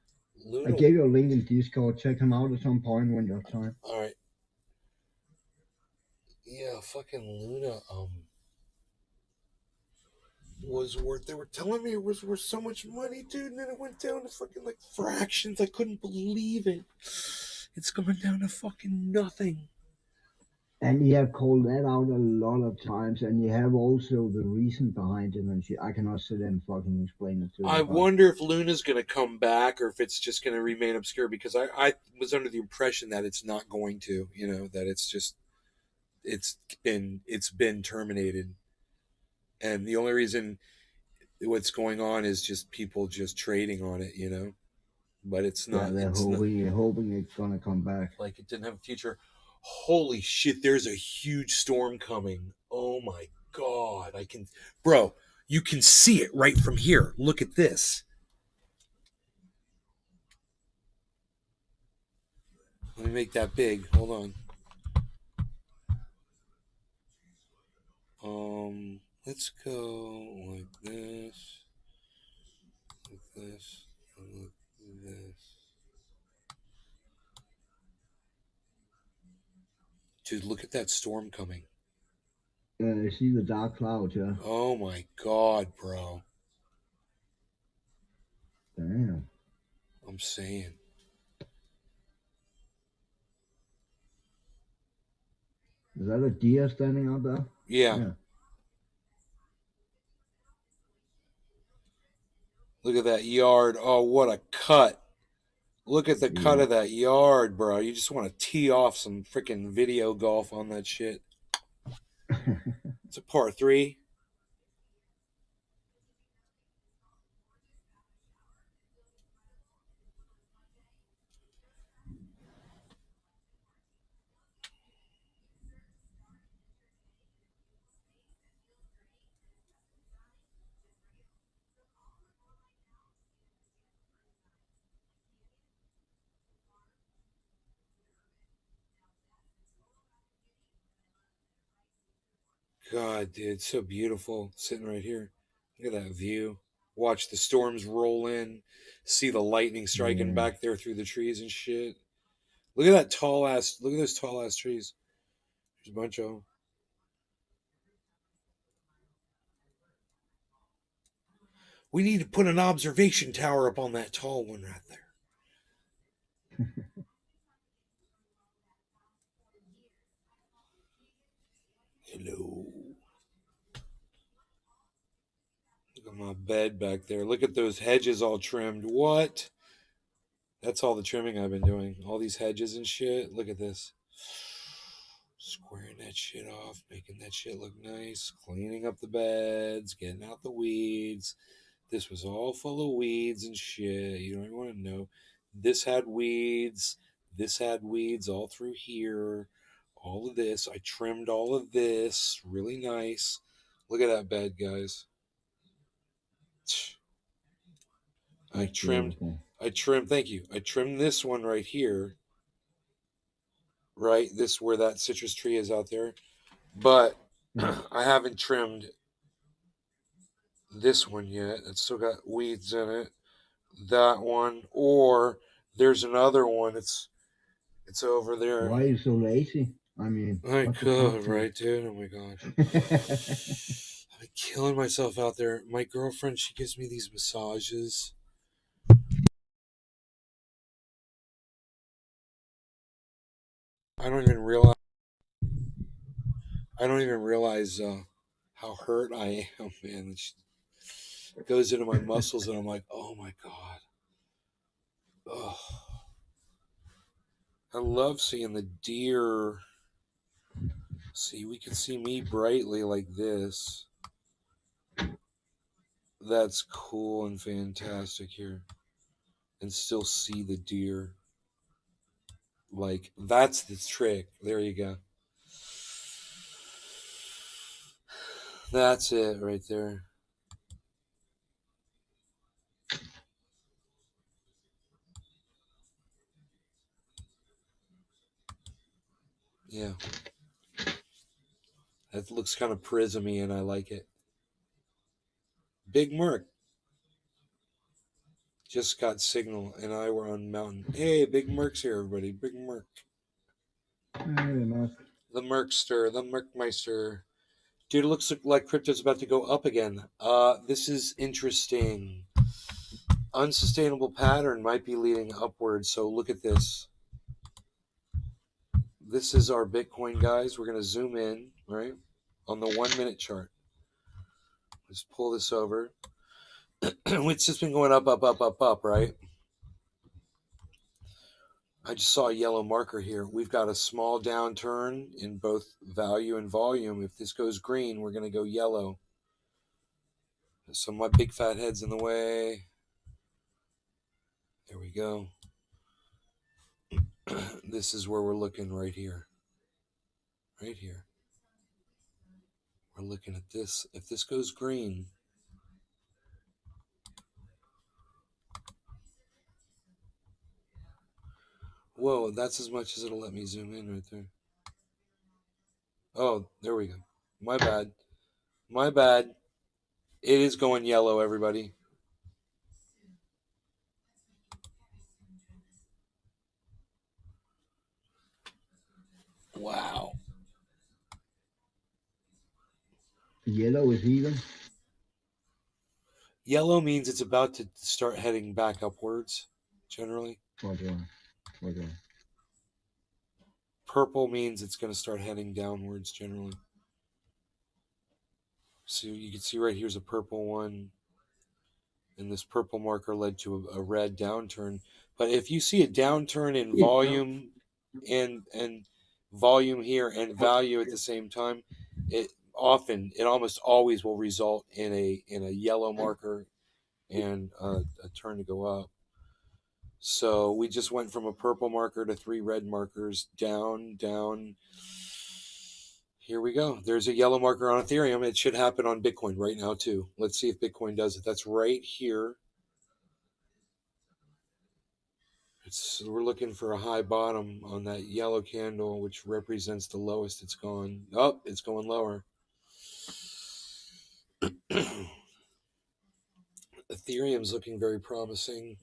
Luna. I gave you a link in Discord. Check him out at some point when you have time. All right. Yeah, fucking Luna was worth. They were telling me it was worth so much money, dude, and then it went down to fucking like fractions. I couldn't believe it. It's coming down to fucking nothing. And you have called that out a lot of times, and you have also the reason behind it and shit. I cannot sit there and fucking explain it to you. I wonder if Luna's going to come back or if it's just going to remain obscure, because I was under the impression that it's not going to, you know, that it's just, it's been terminated. And the only reason what's going on is just people just trading on it, you know, but it's not. Yeah, they're hoping it's going to come back. Like it didn't have a future. Holy shit, there's a huge storm coming. Oh my God. Bro, you can see it right from here. Look at this. Let me make that big. Hold on. Let's go like this. Like this. And like this. Dude, look at that storm coming. I see the dark clouds, yeah. Oh my God, bro. Damn. I'm saying. Is that a deer standing out there? Yeah. Look at that yard. Oh, what a cut. Look at the cut of that yard, bro. You just want to tee off some freaking video golf on that shit. It's a par 3. God, dude, it's so beautiful sitting right here. Look at that view. Watch the storms roll in. See the lightning striking back there through the trees and shit. Look at that tall ass. Look at those tall ass trees. There's a bunch of them. We need to put an observation tower up on that tall one right there. Hello. Look at my bed back there. Look at those hedges all trimmed. What? That's all the trimming I've been doing. All these hedges and shit. Look at this. Squaring that shit off, making that shit look nice, cleaning up the beds, getting out the weeds. This was all full of weeds and shit. You don't even want to know. This had weeds. This had weeds all through here. All of this. I trimmed all of this. Really nice. Look at that bed, guys. I trimmed, thank you. I trimmed this one right here. right? This where that citrus tree is out there. But I haven't trimmed this one yet. It's still got weeds in it. That one, or there's another one. It's over there. Why are you so lazy? I mean, I what the could, fuck, right, dude? Oh my gosh. I've been killing myself out there. My girlfriend, she gives me these massages. I don't even realize how hurt I am, man. It goes into my muscles, and I'm like, oh my god. Oh. I love seeing the deer. See, we can see me brightly like this. That's cool and fantastic here. And still see the deer. Like, that's the trick. There you go. That's it right there. Yeah. That looks kind of prismy, and I like it. Big Merc just got signal, and I were on mountain. Hey, Big Merc's here, everybody. Big Merc. The Mercster, the Mercmeister. Dude, it looks like crypto's about to go up again. This is interesting. Unsustainable pattern might be leading upwards, so look at this. This is our Bitcoin, guys. We're going to zoom in, right, on the 1 minute chart. Let's pull this over. It's just been going up, up, up, up, up, right? I just saw a yellow marker here. We've got a small downturn in both value and volume. If this goes green, we're going to go yellow. So my big fat head's in the way. There we go. This is where we're looking right here. Right here. We're looking at this. If this goes green, whoa, that's as much as it'll let me zoom in right there. Oh, there we go. My bad. My bad. It is going yellow, everybody. Wow. Yellow is even. Yellow means it's about to start heading back upwards, generally. Okay. Purple means it's going to start heading downwards, generally. So you can see right here's a purple one. And this purple marker led to a red downturn. But if you see a downturn in volume and volume here and value at the same time, it almost always will result in a yellow marker and a turn to go up. So we just went from a purple marker to 3 red markers, down, down. Here we go. There's a yellow marker on Ethereum. It should happen on Bitcoin right now too. Let's see if Bitcoin does it. That's right here. We're looking for a high bottom on that yellow candle, which represents the lowest it's gone. Oh, it's going lower. Ethereum's looking very promising.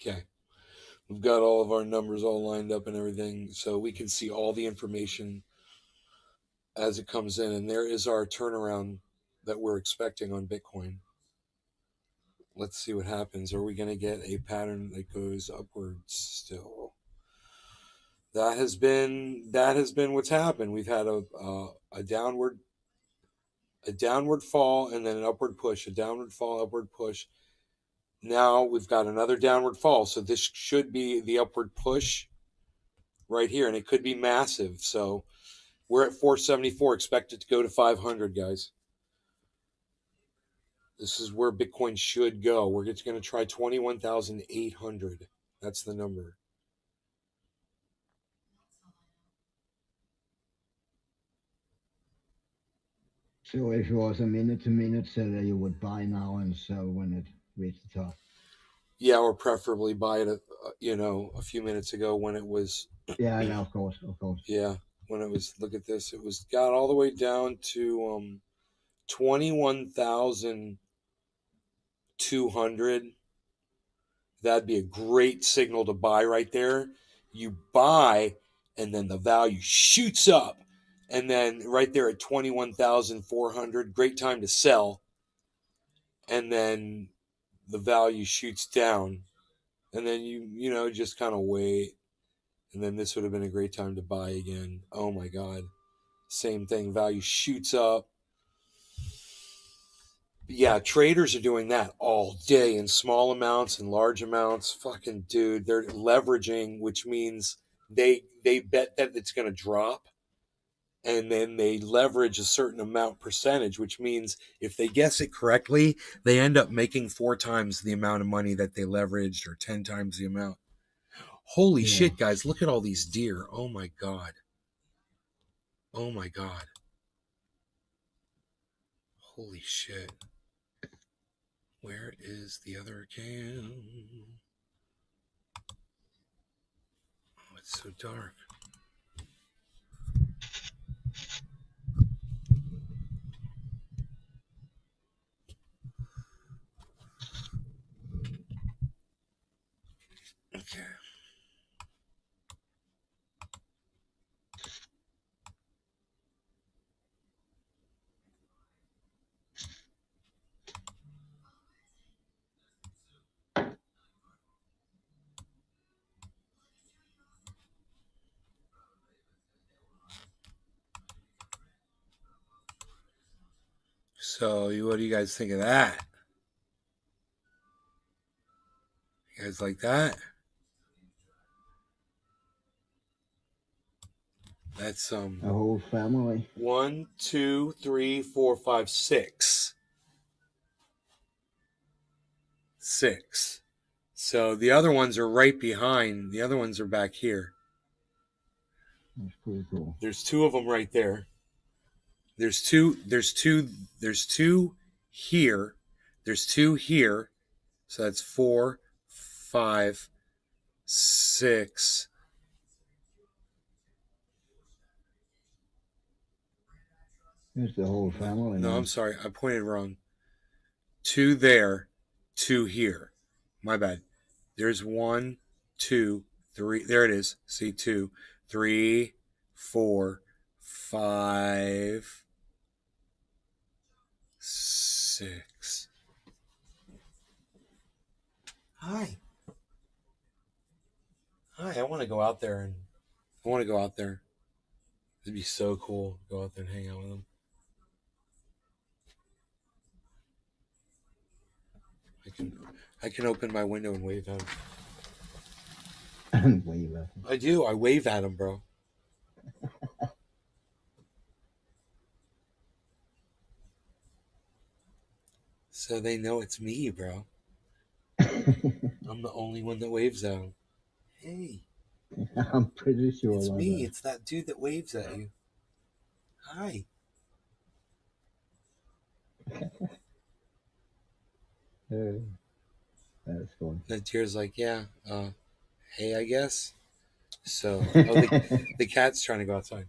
Okay. We've got all of our numbers all lined up and everything, so we can see all the information as it comes in. And there is our turnaround that we're expecting on Bitcoin. Let's see what happens. Are we going to get a pattern that goes upwards still? That has been what's happened. We've had a downward a downward fall, and then an upward push, a downward fall, upward push. Now we've got another downward fall. So this should be the upward push right here, and it could be massive. So we're at 474. Expect it to go to 500, guys. This is where Bitcoin should go. We're just going to try 21,800. That's the number. So if it was a minute-to-minute seller, you would buy now and sell when it reached the top. Yeah, or preferably buy it, a few minutes ago when it was. Yeah, of course. Yeah, when it was. Look at this. It was got all the way down to 21,200. That'd be a great signal to buy right there. You buy, and then the value shoots up. And then right there at 21,400, great time to sell. And then the value shoots down. And then you just kind of wait. And then this would have been a great time to buy again. Oh my God. Same thing. Value shoots up. Yeah, traders are doing that all day in small amounts and large amounts. Fucking dude, they're leveraging, which means they bet that it's going to drop. And then they leverage a certain amount percentage, which means if they guess it correctly, they end up making 4 times the amount of money that they leveraged or 10 times the amount. Holy shit, guys. Look at all these deer. Oh, my God. Oh, my God. Holy shit. Where is the other account? Oh, it's so dark. Okay. So, what do you guys think of that? You guys like that? That's a whole family. 1, 2, 3, 4, 5, 6. 6. So the other ones are right behind. The other ones are back here. That's pretty cool. There's 2 of them right there. There's two here. There's 2 here. So that's 4, 5, 6. There's the whole family. No, I'm sorry. I pointed wrong. 2 there, 2 here. My bad. There's 1, 2, 3. There it is. See, 2, 3, 4, 5, 6. Hi. I want to go out there It'd be so cool to go out there and hang out with them. I can open my window and wave at them. Wave at them. I do. I wave at them, bro. So they know it's me, bro. I'm the only one that waves at them. Hey. I'm pretty sure it's me. That. It's that dude that waves at you. Hi. That's cool. The deer's like, yeah, hey, I guess. So, the cat's trying to go outside.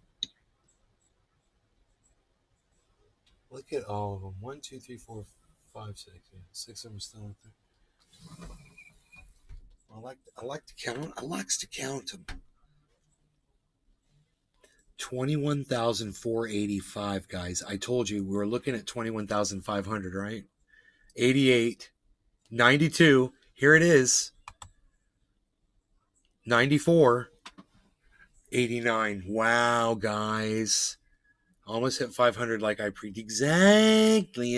Look at all of them. 1, 2, 3, 4, 5, 6. Yeah, 6 of them still out there. I like to count. I likes to count them. 21,485, guys. I told you we were looking at 21,500, right? 88, 92. Here it is. 94, 89. Wow, guys. Almost hit 500 like I exactly